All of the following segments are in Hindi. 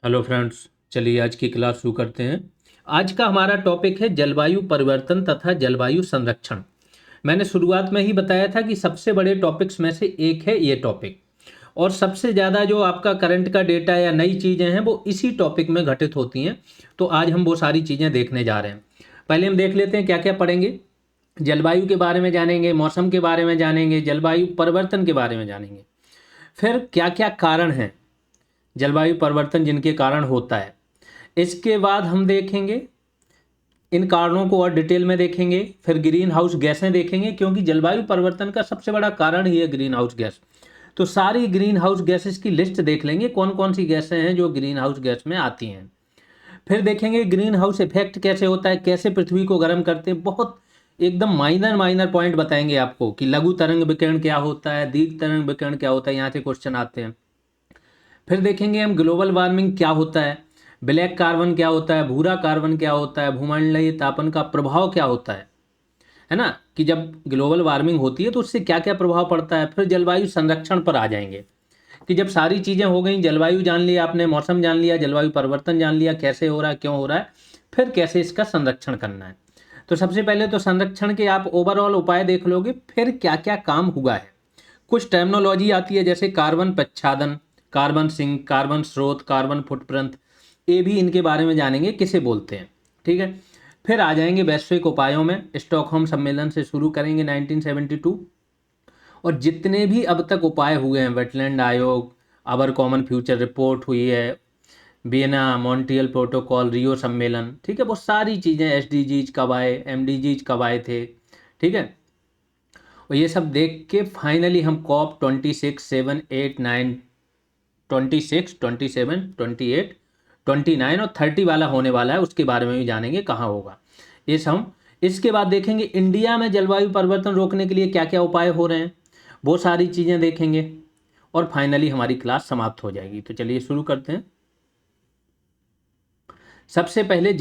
हेलो फ्रेंड्स, चलिए आज की क्लास शुरू करते हैं। आज का हमारा टॉपिक है जलवायु परिवर्तन तथा जलवायु संरक्षण। मैंने शुरुआत में ही बताया था कि सबसे बड़े टॉपिक्स में से एक है ये टॉपिक, और सबसे ज़्यादा जो आपका करंट का डेटा या नई चीज़ें हैं वो इसी टॉपिक में घटित होती हैं। तो आज हम वो सारी चीज़ें देखने जा रहे हैं। पहले हम देख लेते हैं क्या क्या पढ़ेंगे। जलवायु के बारे में जानेंगे, मौसम के बारे में जानेंगे, जलवायु परिवर्तन के बारे में जानेंगे, फिर क्या क्या कारण हैं जलवायु परिवर्तन जिनके कारण होता है। इसके बाद हम देखेंगे इन कारणों को और डिटेल में देखेंगे। फिर ग्रीन हाउस गैसें देखेंगे, क्योंकि जलवायु परिवर्तन का सबसे बड़ा कारण ही है ग्रीन हाउस गैस। तो सारी ग्रीन हाउस गैसेस की लिस्ट देख लेंगे, कौन कौन सी गैसें हैं जो ग्रीन हाउस गैस में आती हैं। फिर देखेंगे ग्रीन हाउस इफेक्ट कैसे होता है, कैसे पृथ्वी को गर्म करते हैं। बहुत एकदम माइनर माइनर पॉइंट बताएंगे आपको कि लघु तरंग विकिरण क्या होता है, दीर्घ तरंग विकिरण क्या होता है, यहाँ से क्वेश्चन आते हैं। फिर देखेंगे हम ग्लोबल वार्मिंग क्या होता है, ब्लैक कार्बन क्या होता है, भूरा कार्बन क्या होता है, भूमंडलीय तापन का प्रभाव क्या होता है ना, कि जब ग्लोबल वार्मिंग होती है तो उससे क्या क्या प्रभाव पड़ता है। फिर जलवायु संरक्षण पर आ जाएंगे कि जब सारी चीज़ें हो गई, जलवायु जान लिया आपने, मौसम जान लिया, जलवायु परिवर्तन जान लिया कैसे हो रहा है, क्यों हो रहा है, फिर कैसे इसका संरक्षण करना है। तो सबसे पहले तो संरक्षण के आप ओवरऑल उपाय देख लोगे, फिर क्या क्या काम हुआ है। कुछ टर्मिनोलॉजी आती है जैसे कार्बन प्रच्छादन, कार्बन सिंक, कार्बन स्रोत, कार्बन फुटप्रिंट, ये भी इनके बारे में जानेंगे किसे बोलते हैं। ठीक है। फिर आ जाएंगे वैश्विक उपायों में। स्टॉकहोम सम्मेलन से शुरू करेंगे 1972, और जितने भी अब तक उपाय हुए हैं, वेटलैंड आयोग, आवर कॉमन फ्यूचर रिपोर्ट हुई है, वियना मॉन्ट्रियल प्रोटोकॉल, रियो सम्मेलन, ठीक है, वो सारी चीज़ें, एसडीजीज कब आए, एमडीजीज कब आए थे, ठीक है। और ये सब देख के फाइनली हम कॉप 26, 7, 8, 9, 26, 27, 28, 29 और 30 वाला होने वाला है, उसके बारे में भी जानेंगे कहाँ होगा ये सब। इसके बाद देखेंगे इंडिया में जलवायु परिवर्तन रोकने के लिए क्या क्या उपाय हो रहे हैं, वो सारी चीज़ें देखेंगे, और फाइनली हमारी क्लास समाप्त हो जाएगी। तो चलिए शुरू करते हैं। सबसे पहले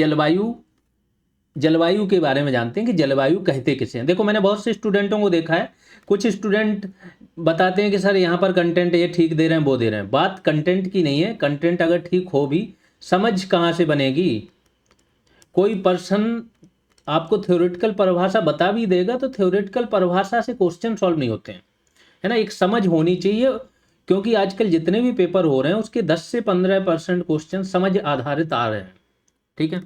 जलवायु के बारे में जानते हैं कि जलवायु कहते किसे हैं। देखो, मैंने बहुत से स्टूडेंटों को देखा है, कुछ स्टूडेंट बताते हैं कि सर यहाँ पर कंटेंट ये ठीक दे रहे हैं, वो दे रहे हैं। बात कंटेंट की नहीं है, कंटेंट अगर ठीक हो भी समझ कहाँ से बनेगी। कोई पर्सन आपको थ्योरेटिकल परिभाषा बता भी देगा तो थ्योरेटिकल परिभाषा से क्वेश्चन सॉल्व नहीं होते हैं, है ना। एक समझ होनी चाहिए, क्योंकि आजकल जितने भी पेपर हो रहे हैं उसके 10 से 15% क्वेश्चन समझ आधारित आ रहे हैं। ठीक है।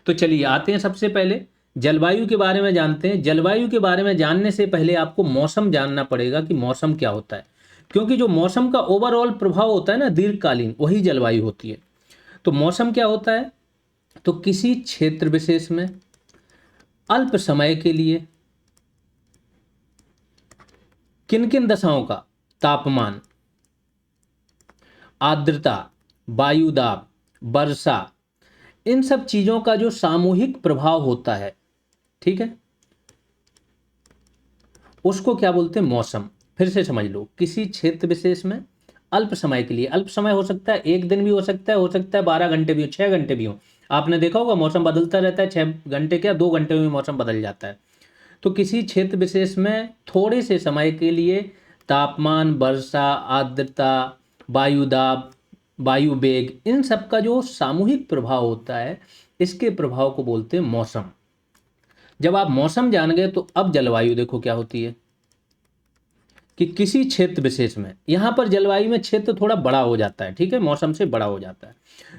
तो चलिए आते हैं, सबसे पहले जलवायु के बारे में जानते हैं। जलवायु के बारे में जानने से पहले आपको मौसम जानना पड़ेगा कि मौसम क्या होता है, क्योंकि जो मौसम का ओवरऑल प्रभाव होता है ना दीर्घकालीन, वही जलवायु होती है। तो मौसम क्या होता है, तो किसी क्षेत्र विशेष में अल्प समय के लिए किन किन दशाओं का, तापमान, आर्द्रता, वायुदाब, वर्षा, इन सब चीजों का जो सामूहिक प्रभाव होता है, ठीक है, उसको क्या बोलते हैं, मौसम। फिर से समझ लो, किसी क्षेत्र विशेष में अल्प समय के लिए, अल्प समय हो सकता है एक दिन भी हो सकता है 12 घंटे भी हो, 6 घंटे भी हो। आपने देखा होगा मौसम बदलता रहता है, 6 घंटे क्या 2 घंटे में मौसम बदल जाता है। तो किसी क्षेत्र विशेष में थोड़े से समय के लिए तापमान, वर्षा, आर्द्रता, वायुदाब, वायु वेग, इन सब का जो सामूहिक प्रभाव होता है, इसके प्रभाव को बोलते हैं मौसम। जब आप मौसम जान गए तो अब जलवायु देखो क्या होती है, कि किसी क्षेत्र विशेष में, यहां पर जलवायु में क्षेत्र थोड़ा बड़ा हो जाता है, ठीक है, मौसम से बड़ा हो जाता है।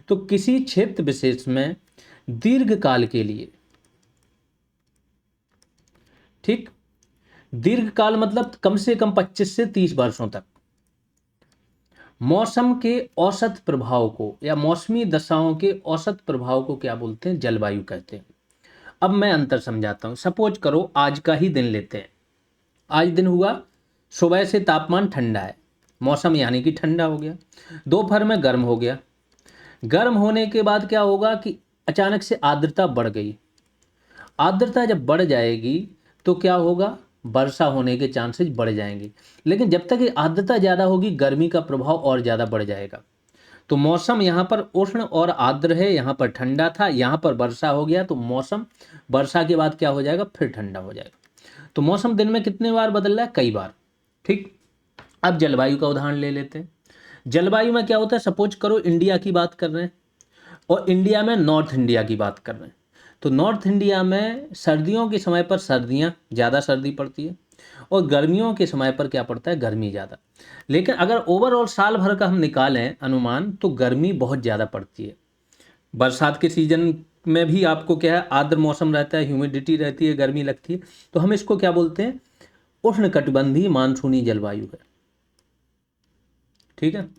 तो किसी क्षेत्र विशेष में दीर्घ काल के लिए, ठीक, दीर्घ काल मतलब कम से कम 25 से 30 वर्षों तक, मौसम के औसत प्रभाव को या मौसमी दशाओं के औसत प्रभाव को क्या बोलते हैं, जलवायु कहते हैं। अब मैं अंतर समझाता हूं। सपोज करो आज का ही दिन लेते हैं। आज दिन हुआ, सुबह से तापमान ठंडा है, मौसम यानी कि ठंडा हो गया। दोपहर में गर्म हो गया। गर्म होने के बाद क्या होगा कि अचानक से आर्द्रता बढ़ गई। आर्द्रता जब बढ़ जाएगी तो क्या होगा, वर्षा होने के चांसेस बढ़ जाएंगे। लेकिन जब तक ये आर्द्रता ज़्यादा होगी, गर्मी का प्रभाव और ज़्यादा बढ़ जाएगा। तो मौसम यहाँ पर उष्ण और आर्द्र है, यहाँ पर ठंडा था, यहाँ पर वर्षा हो गया, तो मौसम वर्षा के बाद क्या हो जाएगा, फिर ठंडा हो जाएगा। तो मौसम दिन में कितने बार बदल रहा है, कई बार। ठीक। अब जलवायु का उदाहरण ले लेते हैं। जलवायु में क्या होता है, सपोज करो इंडिया की बात कर रहे हैं, और इंडिया में नॉर्थ इंडिया की बात कर रहे हैं, तो नॉर्थ इंडिया में सर्दियों के समय पर सर्दियाँ ज़्यादा सर्दी पड़ती है और गर्मियों के समय पर क्या पड़ता है, गर्मी ज़्यादा। लेकिन अगर ओवरऑल साल भर का हम निकालें अनुमान, तो गर्मी बहुत ज़्यादा पड़ती है। बरसात के सीजन में भी आपको क्या है, आर्द्र मौसम रहता है, ह्यूमिडिटी रहती है, गर्मी लगती है, तो हम इसको क्या बोलते हैं, उष्णकटिबंधीय मानसूनी जलवायु है। ठीक है।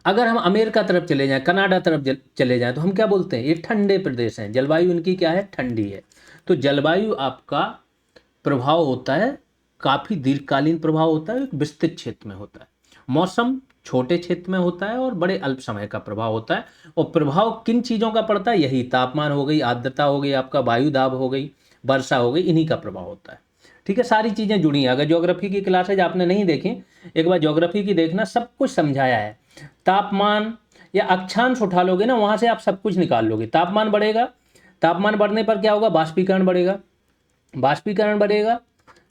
अगर हम अमेरिका तरफ चले जाएं, कनाडा तरफ चले जाएं, तो हम क्या बोलते हैं, ये ठंडे प्रदेश हैं, जलवायु इनकी क्या है, ठंडी है। तो जलवायु आपका प्रभाव होता है, काफ़ी दीर्घकालीन प्रभाव होता है, एक विस्तृत क्षेत्र में होता है। मौसम छोटे क्षेत्र में होता है और बड़े अल्प समय का प्रभाव होता है। और प्रभाव किन चीज़ों का पड़ता है, यही तापमान हो गई, आर्द्रता हो गई, आपका वायु दाब हो गई, वर्षा हो गई, इन्हीं का प्रभाव होता है। ठीक है, सारी चीज़ें जुड़ी हैं। अगर ज्योग्राफी की क्लासेज आपने नहीं देखी, एक बार ज्योग्राफी की देखना, सब कुछ समझाया है। तापमान या अक्षांश उठा लोगे ना, वहाँ से आप सब कुछ निकाल लोगे। तापमान बढ़ेगा, तापमान बढ़ने पर क्या होगा, बाष्पीकरण बढ़ेगा, बाष्पीकरण बढ़ेगा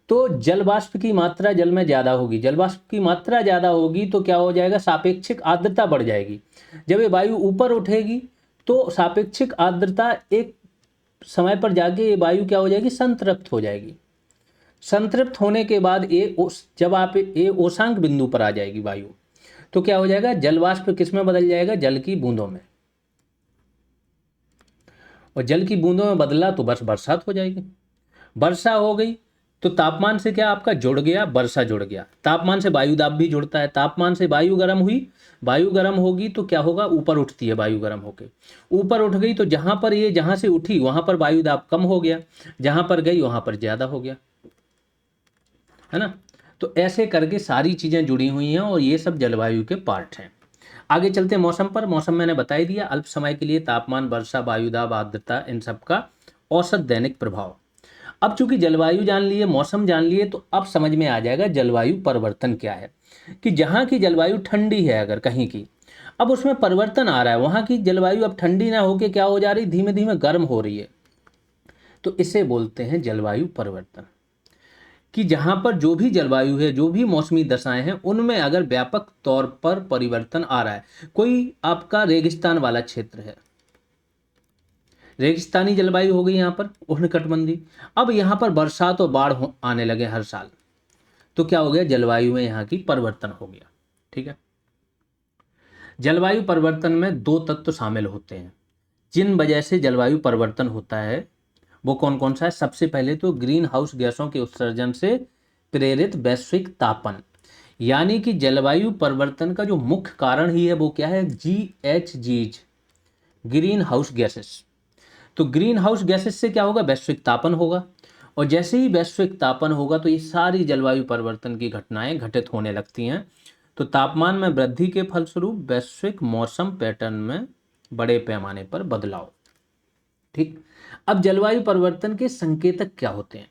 तो जल वाष्प की मात्रा जल में ज़्यादा होगी, जल वाष्प की मात्रा ज़्यादा होगी तो क्या हो जाएगा, सापेक्षिक आर्द्रता बढ़ जाएगी। जब ये वायु ऊपर उठेगी तो सापेक्षिक आर्द्रता एक समय पर जाके ये वायु क्या हो जाएगी, संतृप्त हो जाएगी। संतृप्त होने के बाद जब आप ये ओसांक बिंदु पर आ जाएगी वायु, तो क्या हो जाएगा, जल वाष्प किस में बदल जाएगा, जल की बूंदों में। और जल की बूंदों में बदला तो बस बरसात हो जाएगी। वर्षा हो गई तो तापमान से क्या आपका जुड़ गया, वर्षा जुड़ गया। तापमान से वायु दाब भी जुड़ता है, तापमान से वायु गर्म हुई, वायु गर्म होगी तो क्या होगा, ऊपर उठती है वायु गर्म होकर, ऊपर उठ गई तो जहां पर ये, जहां से उठी वहां पर वायु दाब कम हो गया, जहां पर गई वहां पर ज्यादा हो गया, है ना। तो ऐसे करके सारी चीजें जुड़ी हुई हैं और ये सब जलवायु के पार्ट हैं। आगे चलते हैं मौसम पर। मौसम मैंने बता ही दिया, अल्प समय के लिए तापमान, वर्षा, वायुदाब, आर्द्रता, इन सब का औसत दैनिक प्रभाव। अब चूंकि जलवायु जान लिए, मौसम जान लिए, तो अब समझ में आ जाएगा जलवायु परिवर्तन क्या है। कि जहाँ की जलवायु ठंडी है अगर कहीं की, अब उसमें परिवर्तन आ रहा है, वहाँ की जलवायु अब ठंडी ना होके क्या हो जा रही, धीमे धीमे गर्म हो रही है, तो इसे बोलते हैं जलवायु परिवर्तन। कि जहाँ पर जो भी जलवायु है, जो भी मौसमी दशाएं हैं, उनमें अगर व्यापक तौर पर परिवर्तन आ रहा है। कोई आपका रेगिस्तान वाला क्षेत्र है, रेगिस्तानी जलवायु हो गई यहाँ पर उष्णकटिबंधीय, अब यहाँ पर बरसात और बाढ़ आने लगे हर साल, तो क्या हो गया, जलवायु में यहाँ की परिवर्तन हो गया। ठीक है। जलवायु परिवर्तन में दो तत्व शामिल होते हैं जिन वजह से जलवायु परिवर्तन होता है। वो कौन कौन सा है, सबसे पहले तो ग्रीन हाउस गैसों के उत्सर्जन से प्रेरित वैश्विक तापन, यानी कि जलवायु परिवर्तन का जो मुख्य कारण ही है वो क्या है, GHGs, ग्रीन हाउस गैसेस। तो ग्रीन हाउस गैसेस से क्या होगा, वैश्विक तापन होगा, और जैसे ही वैश्विक तापन होगा तो ये सारी जलवायु परिवर्तन की घटनाएं घटित होने लगती हैं। तो तापमान में वृद्धि के फलस्वरूप वैश्विक मौसम पैटर्न में बड़े पैमाने पर बदलाव। ठीक। अब जलवायु परिवर्तन के संकेतक क्या होते हैं,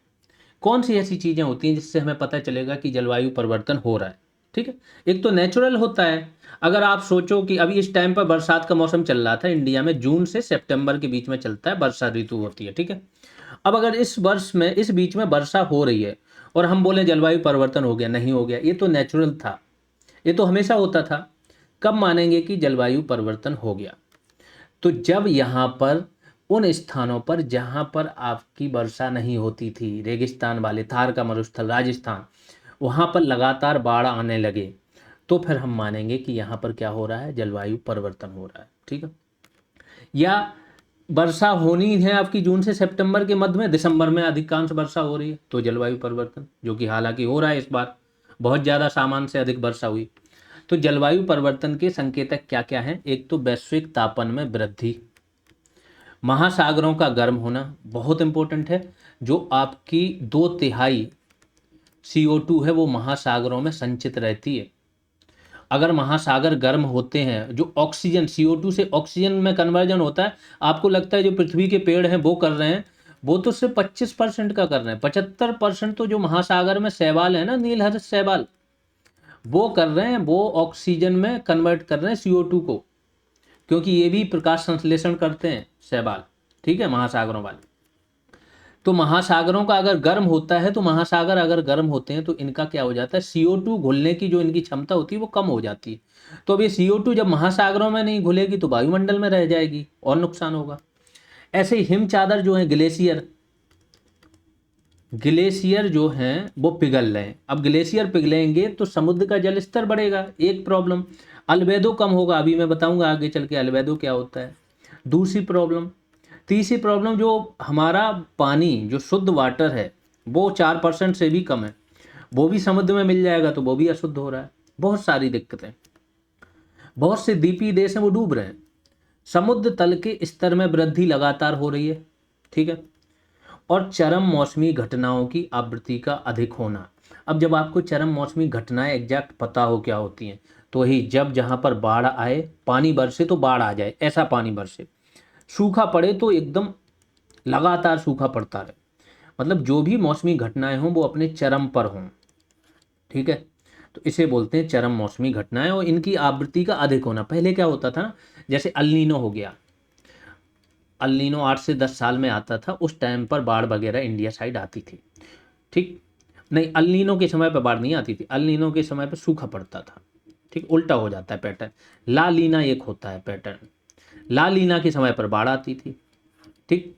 कौन सी ऐसी चीजें होती हैं जिससे हमें पता चलेगा कि जलवायु परिवर्तन हो रहा है। ठीक है। एक तो नेचुरल होता है, अगर आप सोचो कि अभी इस टाइम पर बरसात का मौसम चल रहा था इंडिया में, जून से सितंबर के बीच में चलता है, वर्षा ऋतु होती है। ठीक है। अब अगर इस वर्ष में इस बीच में वर्षा हो रही है और हम बोले जलवायु परिवर्तन हो गया, नहीं हो गया, ये तो नेचुरल था, ये तो हमेशा होता था। कब मानेंगे कि जलवायु परिवर्तन हो गया, तो जब यहाँ पर उन स्थानों पर जहाँ पर आपकी वर्षा नहीं होती थी, रेगिस्तान वाले, थार का मरुस्थल, राजस्थान, वहाँ पर लगातार बाढ़ आने लगे, तो फिर हम मानेंगे कि यहाँ पर क्या हो रहा है, जलवायु परिवर्तन हो रहा है। ठीक है। या वर्षा होनी है आपकी जून से सितंबर के मध्य में, दिसंबर में अधिकांश वर्षा हो रही है, तो जलवायु परिवर्तन, जो कि हालांकि हो रहा है, इस बार बहुत ज़्यादा सामान्य से अधिक वर्षा हुई। तो जलवायु परिवर्तन के संकेतक क्या क्या हैं, एक तो वैश्विक तापन में वृद्धि, महासागरों का गर्म होना बहुत इंपॉर्टेंट है। जो आपकी 2/3 CO2 है वो महासागरों में संचित रहती है। अगर महासागर गर्म होते हैं, जो ऑक्सीजन CO2 से ऑक्सीजन में कन्वर्जन होता है, आपको लगता है जो पृथ्वी के पेड़ हैं वो कर रहे हैं, वो तो सिर्फ 25% का कर रहे हैं। 75% तो जो महासागर में शैवाल है ना, नीलहर्ष शैवाल, वो कर रहे हैं, वो ऑक्सीजन में कन्वर्ट कर रहे हैं CO2 को, क्योंकि ये भी प्रकाश संश्लेषण करते हैं शैवाल। ठीक है, महासागरों वाले। तो महासागरों का अगर गर्म होता है, तो महासागर अगर गर्म होते हैं तो इनका क्या हो जाता है, CO2 घुलने की जो इनकी क्षमता होती है वो कम हो जाती है। तो अब ये CO2 जब महासागरों में नहीं घुलेगी तो वायुमंडल में रह जाएगी और नुकसान होगा। ऐसे ही हिम चादर जो है, ग्लेशियर, ग्लेशियर जो हैं वो पिघल रहे हैं। अब ग्लेशियर पिघलेंगे तो समुद्र का जल स्तर बढ़ेगा, एक प्रॉब्लम। अल्बेदो कम होगा, अभी मैं बताऊंगा आगे चल के अल्बेदो क्या होता है। दूसरी प्रॉब्लम, तीसरी प्रॉब्लम, जो हमारा पानी जो शुद्ध वाटर है वो 4% से भी कम है, वो भी समुद्र में मिल जाएगा तो वो भी अशुद्ध हो रहा है। बहुत सारी दिक्कतें, बहुत से द्वीपीय देश हैं वो डूब रहे हैं। समुद्र तल के स्तर में वृद्धि लगातार हो रही है, ठीक है। और चरम मौसमी घटनाओं की आवृत्ति का अधिक होना। अब जब आपको चरम मौसमी घटनाएं एग्जैक्ट पता हो क्या होती हैं, तो वही जब जहाँ पर बाढ़ आए, पानी बरसे तो बाढ़ आ जाए, ऐसा पानी बरसे, सूखा पड़े तो एकदम लगातार सूखा पड़ता रहे, मतलब जो भी मौसमी घटनाएं हों वो अपने चरम पर हों, ठीक है। तो इसे बोलते हैं चरम मौसमी घटनाएं, और इनकी आवृत्ति का अधिक होना। पहले क्या होता था, जैसे अल्नीनो हो गया, अल्नीनो 8 से 10 साल में आता था, उस टाइम पर बाढ़ वगैरह इंडिया साइड आती थी, ठीक। नहीं, अल्नीनो के समय पर बाढ़ नहीं आती थी, अल्नीनो के समय पर सूखा पड़ता था, ठीक। उल्टा हो जाता है पैटर्न। ला लीना एक होता है पैटर्न, ला लीना के समय पर बाढ़ आती थी, ठीक।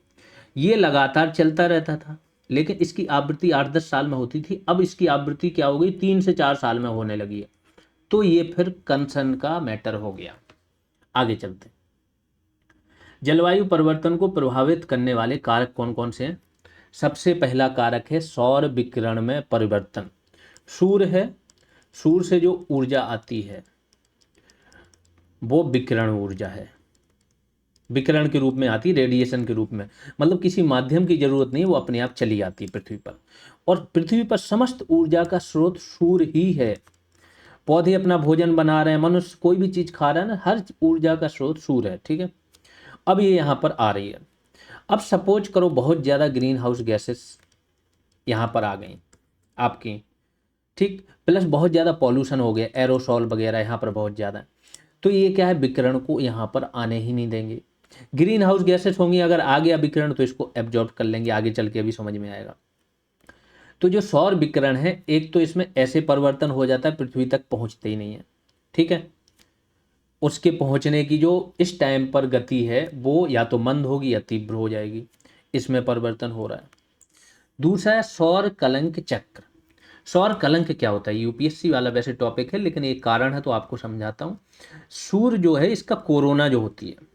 ये लगातार चलता रहता था, लेकिन इसकी आवृत्ति 8-10 साल में होती थी। अब इसकी आवृत्ति क्या हो गई, 3 से 4 साल में होने लगी है। तो ये फिर कंसर्न का मैटर हो गया। आगे चलते हैं। जलवायु परिवर्तन को प्रभावित करने वाले कारक कौन कौन से हैं। सबसे पहला कारक है सौर विकिरण में परिवर्तन। सूर्य है, सूर्य से जो ऊर्जा आती है वो विकिरण ऊर्जा है, विकिरण के रूप में आती है, रेडिएशन के रूप में, मतलब किसी माध्यम की जरूरत नहीं, वो अपने आप चली आती है पृथ्वी पर। और पृथ्वी पर समस्त ऊर्जा का स्रोत सूर्य ही है। पौधे अपना भोजन बना रहे हैं, मनुष्य कोई भी चीज खा रहा है ना, हर ऊर्जा का स्रोत सूर्य है, ठीक है। अब ये यहाँ पर आ रही है। अब सपोज करो बहुत ज़्यादा ग्रीन हाउस गैसेस यहाँ पर आ गई आपकी, ठीक, प्लस बहुत ज़्यादा पॉल्यूशन हो गया, एरोसॉल वगैरह यहाँ पर बहुत ज़्यादा, तो ये क्या है, विकिरण को यहाँ पर आने ही नहीं देंगे। ग्रीन हाउस गैसेस होंगी, अगर आ गया विकिरण तो इसको एब्जॉर्ब कर लेंगे, आगे चल के अभी समझ में आएगा। तो जो सौर विकिरण है, एक तो इसमें ऐसे परिवर्तन हो जाता है पृथ्वी तक पहुँचते ही नहीं है, ठीक है। उसके पहुंचने की जो इस टाइम पर गति है वो या तो मंद होगी या तीव्र हो जाएगी, इसमें परिवर्तन हो रहा है। दूसरा है सौर कलंक चक्र। सौर कलंक क्या होता है, यूपीएससी वाला वैसे टॉपिक है, लेकिन एक कारण है तो आपको समझाता हूँ। सूर्य जो है, इसका कोरोना जो होती है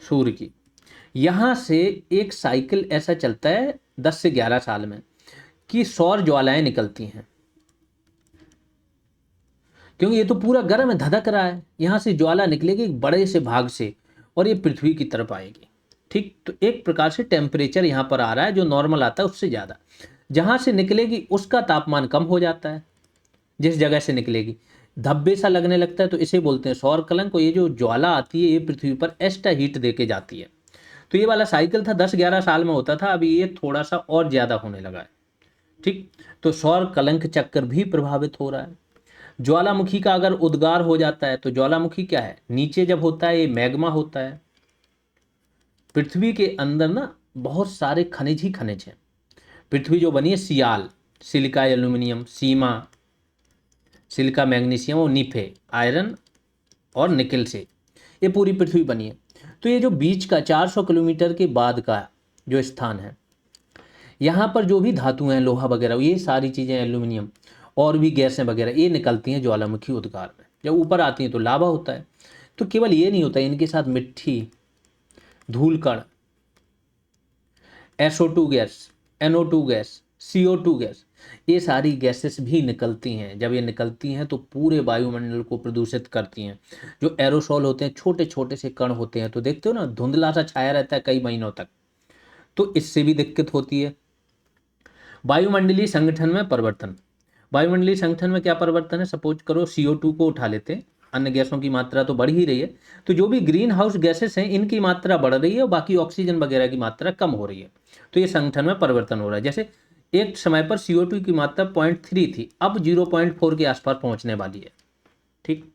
सूर्य की, यहाँ से एक साइकिल ऐसा चलता है 10 से 11 साल में कि सौर ज्वालाएं निकलती हैं, क्योंकि ये तो पूरा गर्म है, धधक रहा है, यहाँ से ज्वाला निकलेगी एक बड़े से भाग से और ये पृथ्वी की तरफ आएगी, ठीक। तो एक प्रकार से टेम्परेचर यहाँ पर आ रहा है जो नॉर्मल आता है उससे ज़्यादा, जहाँ से निकलेगी उसका तापमान कम हो जाता है, जिस जगह से निकलेगी धब्बे सा लगने लगता है, तो इसे बोलते हैं सौर कलंक। और ये जो ज्वाला आती है ये पृथ्वी पर एक्स्ट्रा हीट दे के जाती है। तो ये वाला साइकिल था 10-11 साल में होता था, अभी ये थोड़ा सा और ज़्यादा होने लगा है, ठीक। तो सौर कलंक चक्र भी प्रभावित हो रहा है। ज्वालामुखी का अगर उद्गार हो जाता है, तो ज्वालामुखी क्या है, नीचे जब होता है ये मैग्मा होता है। पृथ्वी के अंदर ना बहुत सारे खनिज ही खनिज हैं। पृथ्वी जो बनी है सियाल, सिलिका एल्यूमिनियम, सीमा, सिलिका मैग्नीशियम और निफे आयरन और निकल से ये पूरी पृथ्वी बनी है। तो ये जो बीच का 400 किलोमीटर के बाद का जो स्थान है, यहाँ पर जो भी धातु हैं, लोहा वगैरह, ये सारी चीज़ें, एल्यूमिनियम और भी गैसें वगैरह, ये निकलती हैं ज्वालामुखी उद्गार में। जब ऊपर आती हैं तो लावा होता है। तो केवल ये नहीं होता, इनके साथ मिट्टी, धूलकण, SO2 gas, NO2 gas, CO2 gas, ये सारी गैसेस भी निकलती हैं। जब ये निकलती हैं तो पूरे वायुमंडल को प्रदूषित करती हैं। जो एरोसॉल होते हैं, छोटे छोटे से कण होते हैं, तो देखते हो ना, धुंधला सा छाया रहता है कई महीनों तक, तो इससे भी दिक्कत होती है। वायुमंडलीय संगठन में परिवर्तन। वायुमंडलीय संगठन में क्या परिवर्तन है, सपोज करो CO2 को उठा लेते हैं, अन्य गैसों की मात्रा तो बढ़ ही रही है, तो जो भी ग्रीन हाउस गैसेस हैं इनकी मात्रा बढ़ रही है और बाकी ऑक्सीजन वगैरह की मात्रा कम हो रही है। तो ये संगठन में परिवर्तन हो रहा है। जैसे एक समय पर CO2 की मात्रा 0.3 थी, अब 0.4 के आसपास पहुंचने वाली है, ठीक।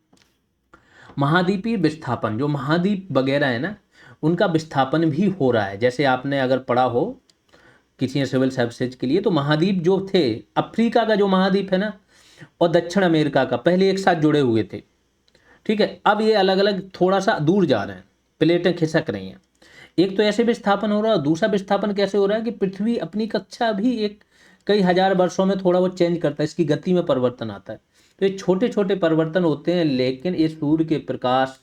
महाद्वीपीय विस्थापन, जो महाद्वीप वगैरह है ना, उनका विस्थापन भी हो रहा है। जैसे आपने अगर पढ़ा हो किसी सिविल सर्विसेज के लिए। तो महाद्वीप जो थे, अफ्रीका का जो महाद्वीप है ना और दक्षिण अमेरिका का, पहले एक साथ जुड़े हुए थे, ठीक है। अब ये अलग अलग थोड़ा सा दूर जा रहे हैं, प्लेटें खिसक रही हैं। एक तो ऐसे विस्थापन हो रहा है, और दूसरा विस्थापन कैसे हो रहा है कि पृथ्वी अपनी कक्षा भी एक कई हजार वर्षों में थोड़ा बहुत चेंज करता है, इसकी गति में परिवर्तन आता है। तो ये छोटे छोटे परिवर्तन होते हैं, लेकिन ये सूर्य के प्रकाश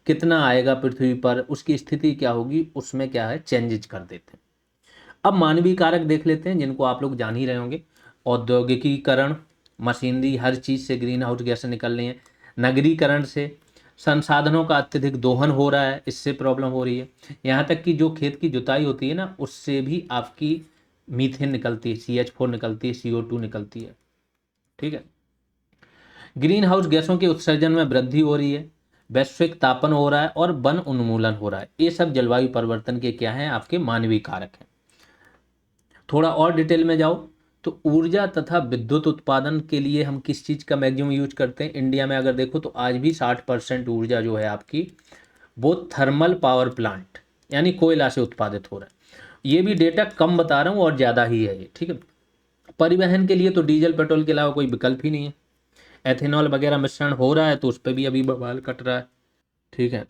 कितना आएगा पृथ्वी पर, उसकी स्थिति क्या होगी, उसमें क्या है चेंजेज कर देते हैं। अब मानवीय कारक देख लेते हैं, जिनको आप लोग जान ही रहे होंगे। औद्योगिकीकरण, मशीनरी, हर चीज़ से ग्रीन हाउस गैसें निकल रही हैं। नगरीकरण से संसाधनों का अत्यधिक दोहन हो रहा है, इससे प्रॉब्लम हो रही है। यहाँ तक कि जो खेत की जुताई होती है ना, उससे भी आपकी मीथेन निकलती है, CH4 निकलती है, CO2 निकलती है, ठीक है। ग्रीन हाउस गैसों के उत्सर्जन में वृद्धि हो रही है, वैश्विक तापन हो रहा है और वन उन्मूलन हो रहा है। ये सब जलवायु परिवर्तन के क्या हैं, आपके मानवीय कारक हैं। थोड़ा और डिटेल में जाओ तो ऊर्जा तथा विद्युत उत्पादन के लिए हम किस चीज़ का मैक्सिमम यूज करते हैं। इंडिया में अगर देखो तो आज भी 60% ऊर्जा जो है आपकी, वो थर्मल पावर प्लांट यानी कोयला से उत्पादित हो रहा है। ये भी डेटा कम बता रहा हूँ और ज़्यादा ही है ये, ठीक है। परिवहन के लिए तो डीजल पेट्रोल के अलावा कोई विकल्प ही नहीं है। एथेनॉल वगैरह मिश्रण हो रहा है तो उस पर भी अभी बवाल कट रहा है, ठीक है।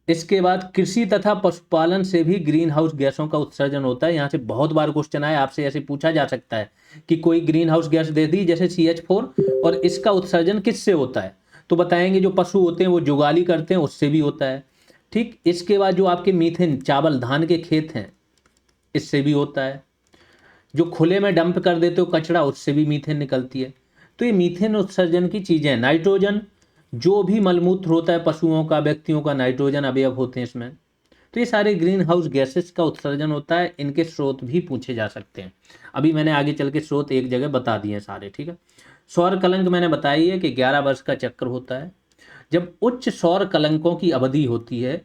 इसके बाद कृषि तथा पशुपालन से भी ग्रीन हाउस गैसों का उत्सर्जन होता है। यहाँ से बहुत बार क्वेश्चन आया आपसे, ऐसे पूछा जा सकता है कि कोई ग्रीन हाउस गैस दे दी जैसे CH4 और इसका उत्सर्जन किससे होता है, तो बताएंगे जो पशु होते हैं वो जुगाली करते हैं, उससे भी होता है, ठीक। इसके बाद जो आपके मीथेन, चावल धान के खेत हैं, इससे भी होता है। जो खुले में डंप कर देते हो कचरा, उससे भी मीथेन निकलती है। तो ये मीथेन उत्सर्जन की चीज़ें हैं। नाइट्रोजन, जो भी मलमूत्र होता है पशुओं का, व्यक्तियों का, नाइट्रोजन अवयव होते हैं इसमें। तो ये सारे ग्रीन हाउस गैसेस का उत्सर्जन होता है। इनके स्रोत भी पूछे जा सकते हैं। अभी मैंने आगे चल के स्रोत एक जगह बता दिए हैं सारे, ठीक है। सौर कलंक मैंने बताई है कि 11 वर्ष का चक्र होता है। जब उच्च सौर कलंकों की अवधि होती है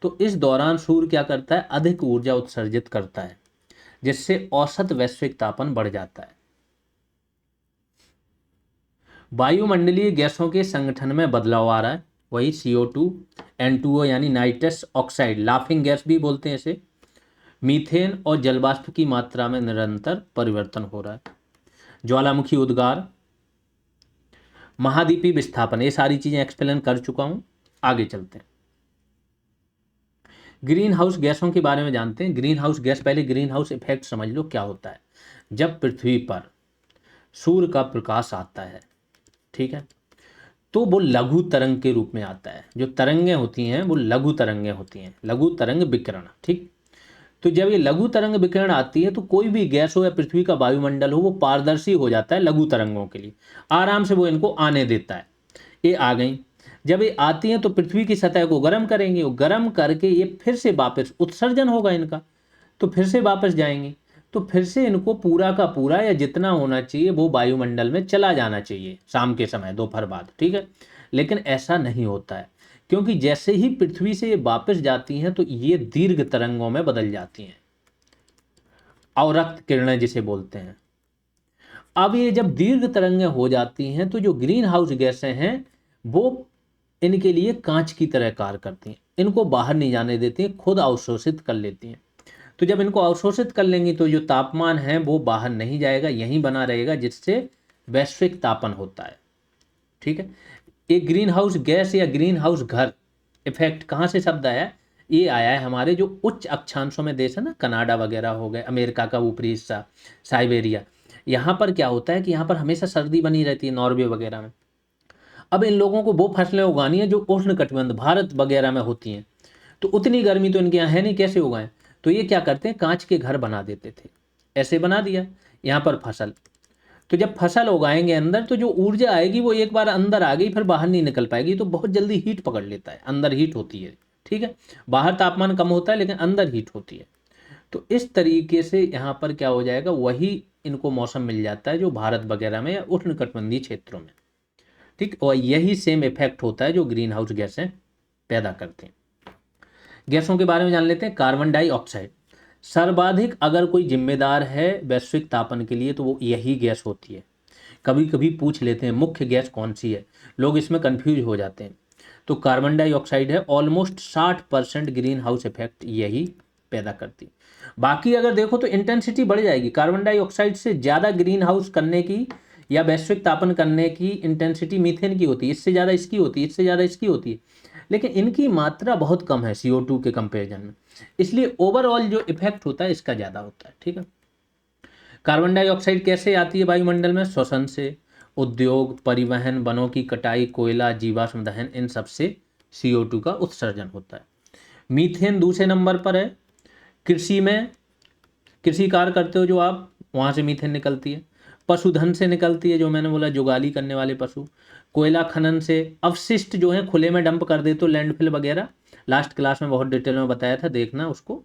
तो इस दौरान सूर्य क्या करता है, अधिक ऊर्जा उत्सर्जित करता है, जिससे औसत वैश्विक तापन बढ़ जाता है। वायुमंडलीय गैसों के संगठन में बदलाव आ रहा है, वही CO2, N2O यानी नाइट्रस ऑक्साइड, लाफिंग गैस भी बोलते हैं इसे। मीथेन और जलवाष्प की मात्रा में निरंतर परिवर्तन हो रहा है। ज्वालामुखी उद्गार, महाद्वीपीय विस्थापन, ये सारी चीजें एक्सप्लेन कर चुका हूं। आगे चलते हैं, ग्रीन हाउस गैसों के बारे में जानते हैं। ग्रीन हाउस गैस, पहले ग्रीन हाउस इफेक्ट समझ लो क्या होता है। जब पृथ्वी पर सूर्य का प्रकाश आता है, ठीक है, तो वो लघु तरंग के रूप में आता है। जो तरंगें होती हैं वो लघु तरंगें होती हैं, लघु तरंग विकिरण, ठीक। तो जब ये लघु तरंग विकिरण आती है तो कोई भी गैस हो या पृथ्वी का वायुमंडल हो, वो पारदर्शी हो जाता है लघु तरंगों के लिए, आराम से वो इनको आने देता है। ये आ गई, जब ये आती हैं तो पृथ्वी की सतह को गर्म करेंगे, वो गर्म करके ये फिर से वापस उत्सर्जन होगा इनका, तो फिर से वापस जाएंगे, तो फिर से इनको पूरा का पूरा या जितना होना चाहिए वो वायुमंडल में चला जाना चाहिए शाम के समय, दोपहर बाद, ठीक है। लेकिन ऐसा नहीं होता है, क्योंकि जैसे ही पृथ्वी से ये वापस जाती हैं तो ये दीर्घ तरंगों में बदल जाती हैं, अवरक्त किरणें जिसे बोलते हैं। अब ये जब दीर्घ तरंगें हो जाती हैं तो जो ग्रीन हाउस गैसें हैं वो इनके लिए कांच की तरह कार्य करती हैं, इनको बाहर नहीं जाने देती हैं, खुद अवशोषित कर लेती हैं। तो जब इनको अवशोषित कर लेंगी तो जो तापमान है वो बाहर नहीं जाएगा, यहीं बना रहेगा, जिससे वैश्विक तापन होता है, ठीक है। एक ग्रीन हाउस गैस या ग्रीन हाउस घर इफेक्ट कहाँ से शब्द आया है, ये आया है हमारे जो उच्च अक्षांशों में देश है ना, कनाडा वगैरह हो गए, अमेरिका का ऊपरी हिस्सा, साइबेरिया, यहाँ पर क्या होता है कि यहाँ पर हमेशा सर्दी बनी रहती है, नॉर्वे वगैरह में। अब इन लोगों को वो फसलें उगानी है जो उष्ण कटिबंध भारत वगैरह में होती हैं, तो उतनी गर्मी तो इनके यहाँ है नहीं, कैसे उगाएं। तो ये क्या करते हैं, कांच के घर बना देते थे, ऐसे बना दिया यहाँ पर फसल। तो जब फसल उगाएंगे अंदर तो जो ऊर्जा आएगी वो एक बार अंदर आ गई फिर बाहर नहीं निकल पाएगी, तो बहुत जल्दी हीट पकड़ लेता है, अंदर हीट होती है, ठीक है। बाहर तापमान कम होता है लेकिन अंदर हीट होती है। तो इस तरीके से यहाँ पर क्या हो जाएगा, वही इनको मौसम मिल जाता है जो भारत वगैरह में या उष्णकटिबंधीय क्षेत्रों में, ठीक। और यही सेम इफेक्ट होता है जो ग्रीन हाउस गैसें पैदा करते हैं। गैसों के बारे में जान लेते हैं। कार्बन डाइऑक्साइड सर्वाधिक अगर कोई जिम्मेदार है वैश्विक तापन के लिए तो वो यही गैस होती है। कभी कभी पूछ लेते हैं मुख्य गैस कौन सी है, लोग इसमें कंफ्यूज हो जाते हैं। तो कार्बन डाइऑक्साइड है, ऑलमोस्ट 60% ग्रीन हाउस इफेक्ट यही पैदा करती है। बाकी अगर देखो तो इंटेंसिटी बढ़ जाएगी। कार्बन डाइऑक्साइड से ज़्यादा ग्रीन हाउस करने की या वैश्विक तापन करने की इंटेंसिटी मीथेन की होती है, इससे ज़्यादा इसकी होती है, इससे ज़्यादा इसकी होती है, लेकिन इनकी मात्रा बहुत कम है CO2 के कंपेरिजन में, इसलिए ओवरऑल जो इफेक्ट होता है इसका ज़्यादा होता है। ठीक है। कार्बन डाइऑक्साइड कैसे आती है वायुमंडल में? श्वसन से, उद्योग, परिवहन, वनों की कटाई, कोयला, जीवाश्म दहन, इन सब से CO2 का उत्सर्जन होता है। मीथेन दूसरे नंबर पर है। कृषि में, कृषि कार्य करते हो जो आप, वहाँ से मीथेन निकलती है। पशुधन से निकलती है, जो मैंने बोला जुगाली करने वाले पशु। कोयला खनन से, अवशिष्ट जो है खुले में डंप कर देते हो, लैंडफिल वगैरह, लास्ट क्लास में बहुत डिटेल में बताया था, देखना उसको।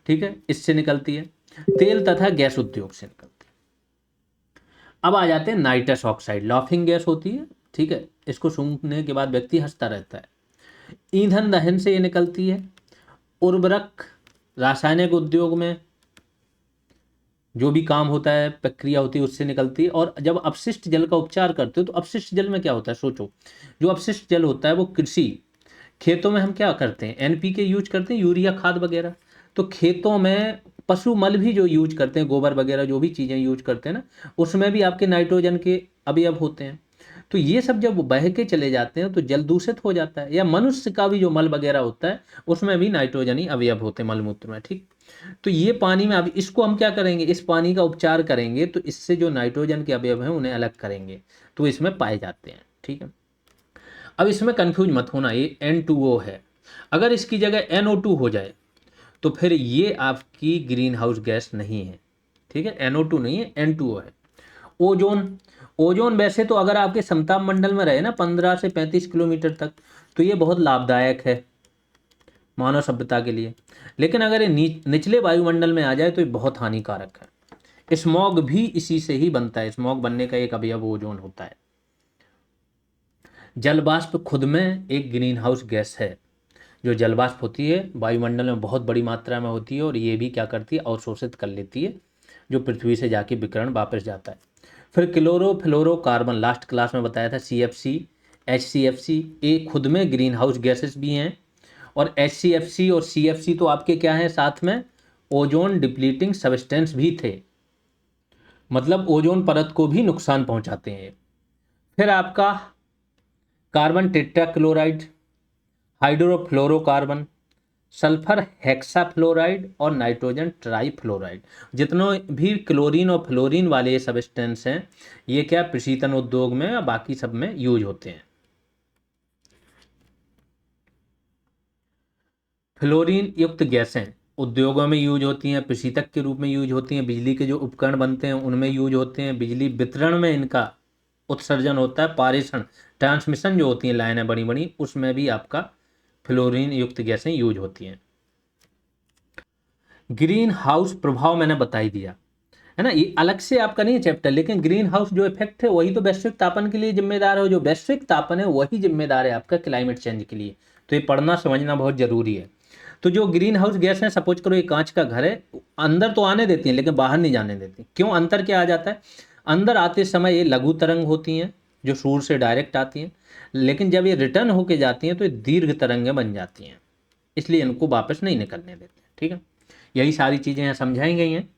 ठीक है, इससे निकलती है। तेल तथा गैस उद्योग से निकलती है। अब आ जाते हैं नाइट्रस ऑक्साइड, लाफिंग गैस होती है। ठीक है, इसको सूंघने के बाद व्यक्ति हंसता रहता है। ईंधन दहन से ये निकलती है। उर्वरक, रासायनिक उद्योग में जो भी काम होता है, प्रक्रिया होती है, उससे निकलती है। और जब अपशिष्ट जल का उपचार करते हो तो अपशिष्ट जल में क्या होता है, सोचो। जो अपशिष्ट जल होता है वो कृषि, खेतों में हम क्या करते हैं, NPK यूज करते हैं, यूरिया खाद वगैरह। तो खेतों में पशु मल भी जो यूज करते हैं, गोबर वगैरह जो भी चीज़ें यूज करते हैं ना, उसमें भी आपके नाइट्रोजन के अवयव होते हैं। तो ये सब जब बह के चले जाते हैं तो जल दूषित हो जाता है। या मनुष्य का भी जो मल वगैरह होता है उसमें भी नाइट्रोजनी अवयव होते हैं मलमूत्र में। ठीक, तो ये पानी में, अब इसको हम क्या करेंगे, इस पानी का उपचार करेंगे तो इससे जो नाइट्रोजन के अवयव हैं उन्हें अलग करेंगे, तो इसमें पाए जाते हैं। ठीक है। अब इसमें कंफ्यूज मत होना, ये N2O है। अगर इसकी जगह NO2 हो जाए तो फिर ये आपकी ग्रीन हाउस गैस नहीं है। ठीक है, NO2 नहीं है, N2O है। ओजोन, ओजोन वैसे तो अगर आपके समताप मंडल में रहे ना 15 से 35 किलोमीटर तक, तो ये बहुत लाभदायक है मानव सभ्यता के लिए। लेकिन अगर ये निचले वायुमंडल में आ जाए तो ये बहुत हानिकारक है। स्मॉग भी इसी से ही बनता है, स्मॉग बनने का एक अवयव ओजोन होता है। जलवाष्प खुद में एक ग्रीन हाउस गैस है। जो जलवाष्प होती है वायुमंडल में बहुत बड़ी मात्रा में होती है और ये भी क्या करती है, अवशोषित कर लेती है, जो पृथ्वी से जाके विकिरण वापस जाता है। फिर क्लोरोफ्लोरोकार्बन, लास्ट क्लास में बताया था, CFC, HCFC, ये खुद में ग्रीन हाउस गैसेस भी हैं। और HCFC और CFC तो आपके क्या हैं साथ में, ओजोन डिप्लीटिंग सब्सटेंस भी थे, मतलब ओजोन परत को भी नुकसान पहुंचाते हैं। फिर आपका carbon tetrachloride, hydrofluorocarbon, sulphur hexafluoride और नाइट्रोजन ट्राईफ्लोराइड, जितने भी क्लोरीन और फ्लोरीन वाले सब्सटेंस हैं, ये क्या प्रशीतन उद्योग में या बाकी सब में यूज होते हैं। फ्लोरीन युक्त गैसें उद्योगों में यूज होती हैं, प्रशीतक के रूप में यूज होती हैं, बिजली के जो उपकरण बनते हैं उनमें यूज होते हैं, बिजली वितरण में इनका उत्सर्जन होता है, पारेषण, ट्रांसमिशन जो होती हैं लाइनें बड़ी बड़ी, उसमें भी आपका फ्लोरीन युक्त गैसें यूज होती हैं। ग्रीन हाउस प्रभाव मैंने बता ही दिया है ना, ये अलग से आपका नहीं है चैप्टर, लेकिन ग्रीन हाउस जो इफेक्ट है वही तो वैश्विक तापन के लिए जिम्मेदार है, जो वैश्विक तापन है वही जिम्मेदार है आपका क्लाइमेट चेंज के लिए। तो ये पढ़ना समझना बहुत जरूरी है। तो जो ग्रीन हाउस गैस है, सपोज करो ये कांच का घर है, अंदर तो आने देती है लेकिन बाहर नहीं जाने देती। क्यों, अंतर क्या आ जाता है, अंदर आते समय ये लघु तरंग होती हैं जो सूर्य से डायरेक्ट आती हैं, लेकिन जब ये रिटर्न होके जाती हैं तो ये दीर्घ तरंगें बन जाती हैं, इसलिए इनको वापस नहीं निकलने देते। ठीक है, यही सारी चीज़ें यहाँ समझाई गई हैं।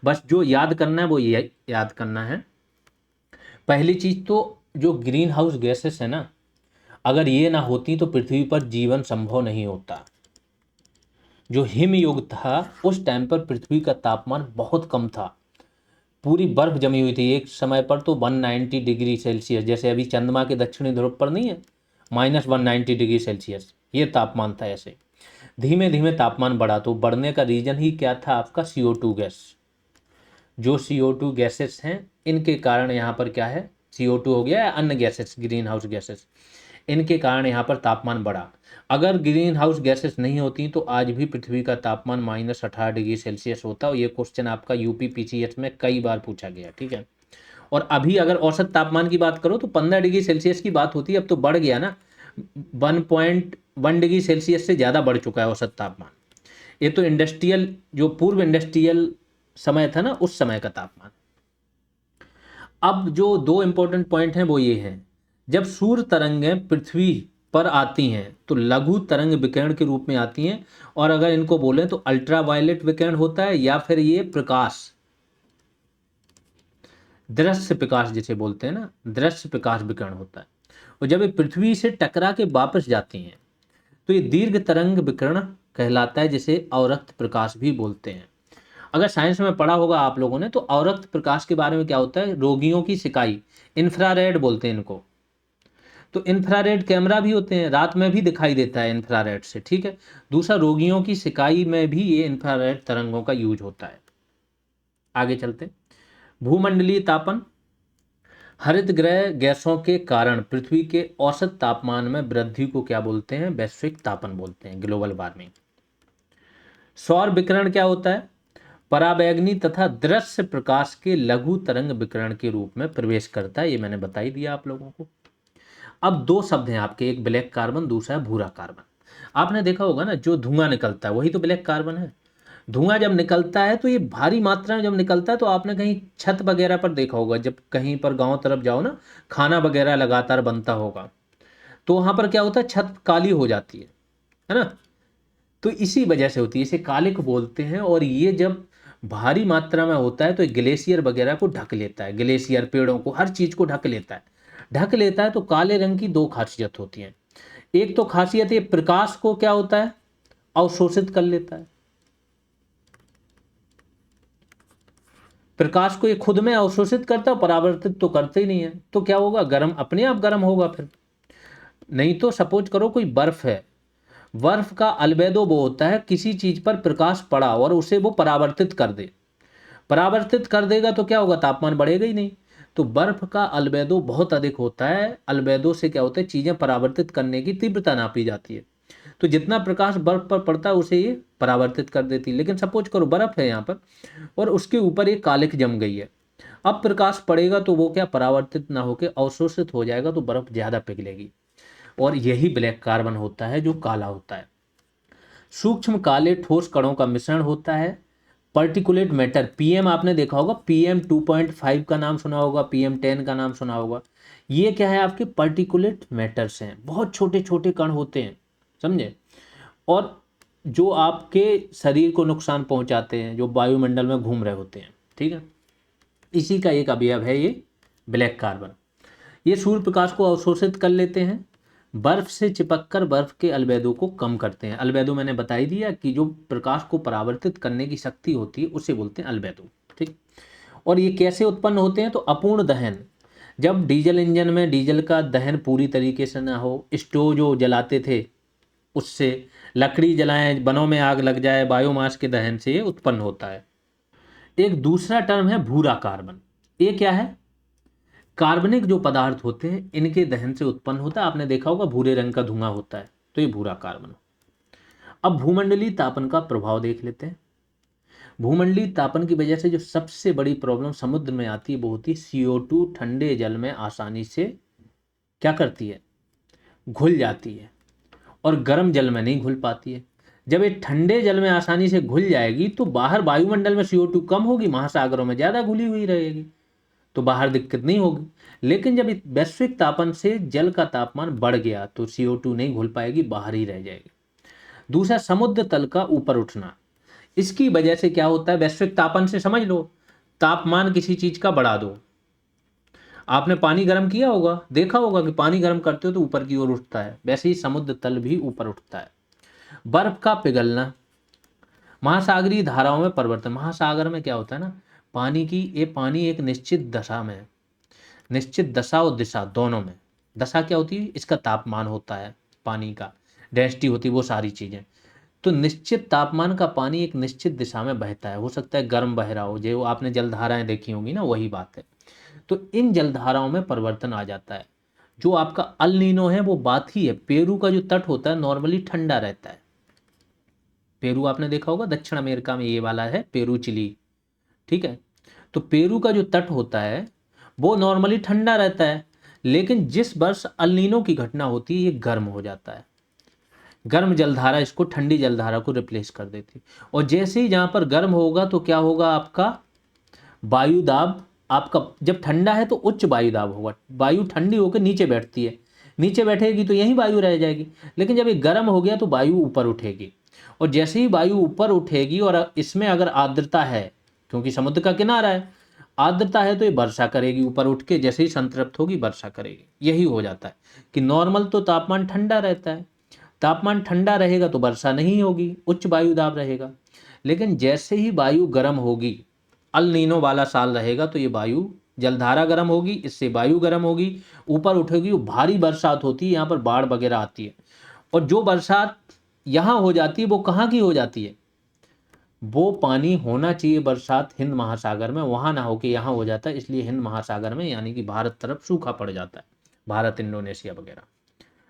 बस जो याद करना है वो ये याद करना है। पहली चीज़ तो जो ग्रीन हाउस गैसेस है ना, अगर ये ना होती तो पृथ्वी पर जीवन संभव नहीं होता। जो हिम युग था उस टाइम पर पृथ्वी का तापमान बहुत कम था, पूरी बर्फ जमी हुई थी। एक समय पर तो 190 डिग्री सेल्सियस, जैसे अभी चंद्रमा के दक्षिणी ध्रुव पर नहीं है, -190 डिग्री सेल्सियस ये तापमान था। ऐसे धीमे धीमे तापमान बढ़ा, तो बढ़ने का रीजन ही क्या था आपका, CO2 गैस। जो CO2 गैसेस हैं इनके कारण यहाँ पर क्या है, CO2 हो गया या अन्य गैसेस, ग्रीन हाउस गैसेस, इनके कारण यहाँ पर तापमान बढ़ा। अगर ग्रीन हाउस गैसेस नहीं होती तो आज भी पृथ्वी का तापमान -18 डिग्री सेल्सियस होता। और ये क्वेश्चन आपका UP PCS में कई बार पूछा गया। ठीक है, और अभी अगर औसत तापमान की बात करो तो 15 डिग्री सेल्सियस की बात होती है, अब तो बढ़ गया ना, 1.1 डिग्री सेल्सियस से ज़्यादा बढ़ चुका है औसत तापमान। ये तो इंडस्ट्रियल, जो पूर्व इंडस्ट्रियल समय था ना, उस समय का तापमान। अब जो दो इंपॉर्टेंट पॉइंट हैं वो ये हैं, जब सूर्य तरंगें पृथ्वी पर आती हैं तो लघु तरंग विकिरण के रूप में आती हैं। और अगर इनको बोलें तो अल्ट्रावायलेट विकिरण होता है, या फिर ये प्रकाश, दृश्य प्रकाश जिसे बोलते हैं ना, दृश्य प्रकाश विकिरण होता है। और जब ये पृथ्वी से टकरा के वापस जाती हैं तो ये दीर्घ तरंग विकिरण कहलाता है, जिसे अवरक्त प्रकाश भी बोलते हैं। अगर साइंस में पढ़ा होगा आप लोगों ने तो अवरक्त प्रकाश के बारे में क्या होता है, रोगियों की सिकाई, इंफ्रारेड बोलते हैं इनको। तो इंफ्रारेड कैमरा भी होते हैं, रात में भी दिखाई देता है इंफ्रारेड से, ठीक है। दूसरा, रोगियों की सिकाई में भी ये इंफ्रारेड तरंगों का यूज होता है। आगे चलते, भूमंडलीय तापन, हरित गृह गैसों के कारण पृथ्वी के औसत तापमान में वृद्धि को क्या बोलते हैं, वैश्विक तापन बोलते हैं, ग्लोबल वार्मिंग। सौर विकिरण क्या होता है, पराबैंगनी तथा दृश्य प्रकाश के लघु तरंग विकिरण के रूप में प्रवेश करता है, ये मैंने बता ही दिया आप लोगों को। अब दो शब्द हैं आपके, एक ब्लैक कार्बन, दूसरा है भूरा कार्बन। आपने देखा होगा ना, जो धुआं निकलता है वही तो ब्लैक कार्बन है। धुआं जब निकलता है तो ये भारी मात्रा में जब निकलता है, तो आपने कहीं छत वगैरह पर देखा होगा, जब कहीं पर गांव तरफ जाओ ना, खाना वगैरह लगातार बनता होगा, तो वहां पर क्या होता है, छत काली हो जाती है ना। तो इसी वजह से होती है, इसे कालिक बोलते हैं। और ये जब भारी मात्रा में होता है तो ग्लेशियर वगैरह को ढक लेता है, ग्लेशियर पेड़ों को, हर चीज को ढक लेता है। ढक लेता है तो काले रंग की दो खासियत होती हैं। एक तो खासियत ये प्रकाश को क्या होता है, अवशोषित कर लेता है। प्रकाश को ये खुद में अवशोषित करता है, परावर्तित तो करते ही नहीं है। तो क्या होगा, गर्म, अपने आप गर्म होगा फिर। नहीं तो सपोज करो कोई बर्फ है, बर्फ का अल्बेदो वो होता है, किसी चीज पर प्रकाश पड़ा और उसे वो परावर्तित कर दे। परावर्तित कर देगा तो क्या होगा, तापमान बढ़ेगा ही नहीं। तो बर्फ का अल्बेदो बहुत अधिक होता है। अल्बेदो से क्या होता है, चीजें परावर्तित करने की तीव्रता नापी जाती है। तो जितना प्रकाश बर्फ पर पड़ता है उसे ये परावर्तित कर देती है। लेकिन सपोज करो बर्फ है यहाँ पर और उसके ऊपर एक कालिक जम गई है, अब प्रकाश पड़ेगा तो वो क्या, परावर्तित ना होकर अवशोषित हो जाएगा, तो बर्फ ज्यादा पिघलेगी। और यही ब्लैक कार्बन होता है जो काला होता है। सूक्ष्म काले ठोस कणों का मिश्रण होता है। पर्टिकुलेट मैटर, पीएम आपने देखा होगा, पीएम 2.5 का नाम सुना होगा, पीएम 10 का नाम सुना होगा। ये क्या है, आपके पर्टिकुलेट मैटर्स हैं, बहुत छोटे छोटे कण होते हैं, समझे। और जो आपके शरीर को नुकसान पहुंचाते हैं, जो वायुमंडल में घूम रहे होते हैं, ठीक है। इसी का एक अवयव है ये ब्लैक कार्बन। ये सूर्य प्रकाश को अवशोषित कर लेते हैं, बर्फ से चिपककर बर्फ के अल्बेदो को कम करते हैं। अल्बेदो मैंने बता ही दिया कि जो प्रकाश को परावर्तित करने की शक्ति होती है उसे बोलते हैं अल्बेदो, ठीक। और ये कैसे उत्पन्न होते हैं, तो अपूर्ण दहन, जब डीजल इंजन में डीजल का दहन पूरी तरीके से ना हो, स्टोव जो जलाते थे उससे, लकड़ी जलाएं, वनों में आग लग जाए, बायोमास के दहन से ये उत्पन्न होता है। एक दूसरा टर्म है भूरा कार्बन। ये क्या है, कार्बनिक जो पदार्थ होते हैं इनके दहन से उत्पन्न होता है। आपने देखा होगा भूरे रंग का धुआं होता है, तो ये भूरा कार्बन। अब भूमंडलीय तापन का प्रभाव देख लेते हैं। भूमंडलीय तापन की वजह से जो सबसे बड़ी प्रॉब्लम समुद्र में आती है वो होती है CO2 ठंडे जल में आसानी से क्या करती है, घुल जाती है, और गर्म जल में नहीं घुल पाती है। जब ये ठंडे जल में आसानी से घुल जाएगी तो बाहर वायुमंडल में CO2 कम होगी, महासागरों में ज़्यादा घुली हुई रहेगी, तो बाहर दिक्कत नहीं होगी। लेकिन जब वैश्विक तापन से जल का तापमान बढ़ गया तो CO2 नहीं घुल पाएगी, बाहर ही रह जाएगी। दूसरा, समुद्र तल का ऊपर उठना। इसकी वजह से क्या होता है, वैश्विक तापन से समझ लो, तापमान किसी चीज का बढ़ा दो। आपने पानी गर्म किया होगा, देखा होगा कि पानी गर्म करते हो तो ऊपर की ओर उठता है, वैसे ही समुद्र तल भी ऊपर उठता है। बर्फ का पिघलना, महासागरीय धाराओं में परिवर्तन। महासागर में क्या होता है ना, पानी की, ये पानी एक निश्चित दशा में है, निश्चित दशा और दिशा दोनों में। दशा क्या होती है, इसका तापमान होता है, पानी का डेंसिटी होती है, वो सारी चीजें। तो निश्चित तापमान का पानी एक निश्चित दिशा में बहता है, हो सकता है गर्म बह रहा हो, जो आपने जलधाराएं देखी होंगी ना, वही बात है। तो इन जलधाराओं में परिवर्तन आ जाता है। जो आपका अल नीनो है वो बात ही है। पेरू का जो तट होता है नॉर्मली ठंडा रहता है। पेरू आपने देखा होगा, दक्षिण अमेरिका में ये वाला है पेरू चिली, ठीक है। तो पेरू का जो तट होता है वो नॉर्मली ठंडा रहता है, लेकिन जिस वर्ष अल नीनो की घटना होती है ये गर्म हो जाता है। गर्म जलधारा इसको ठंडी जलधारा को रिप्लेस कर देती। और जैसे ही जहां पर गर्म होगा तो क्या होगा, आपका वायुदाब, आपका जब ठंडा है तो उच्च वायुदाब होगा, वायु ठंडी होकर नीचे बैठती है, नीचे बैठेगी तो यहीं वायु रह जाएगी। लेकिन जब ये गर्म हो गया तो वायु ऊपर उठेगी, और जैसे ही वायु ऊपर उठेगी और इसमें अगर आर्द्रता है, क्योंकि समुद्र का किनारा है, आर्द्रता है तो ये वर्षा करेगी, ऊपर उठ के जैसे ही संतृप्त होगी वर्षा करेगी। यही हो जाता है कि नॉर्मल तो तापमान ठंडा रहता है, तापमान ठंडा रहेगा तो वर्षा नहीं होगी, उच्च वायु दाब रहेगा। लेकिन जैसे ही वायु गर्म होगी, अल नीनो वाला साल रहेगा, तो ये वायु जलधारा गर्म होगी, इससे वायु गर्म होगी, ऊपर उठेगी, वो भारी बरसात होती है, यहाँ पर बाढ़ वगैरह आती है। और जो बरसात यहाँ हो जाती है वो कहाँ की हो जाती है, वो पानी होना चाहिए बरसात हिंद महासागर में, वहाँ ना होके यहाँ हो जाता है, इसलिए हिंद महासागर में यानी कि भारत तरफ सूखा पड़ जाता है, भारत इंडोनेशिया वगैरह।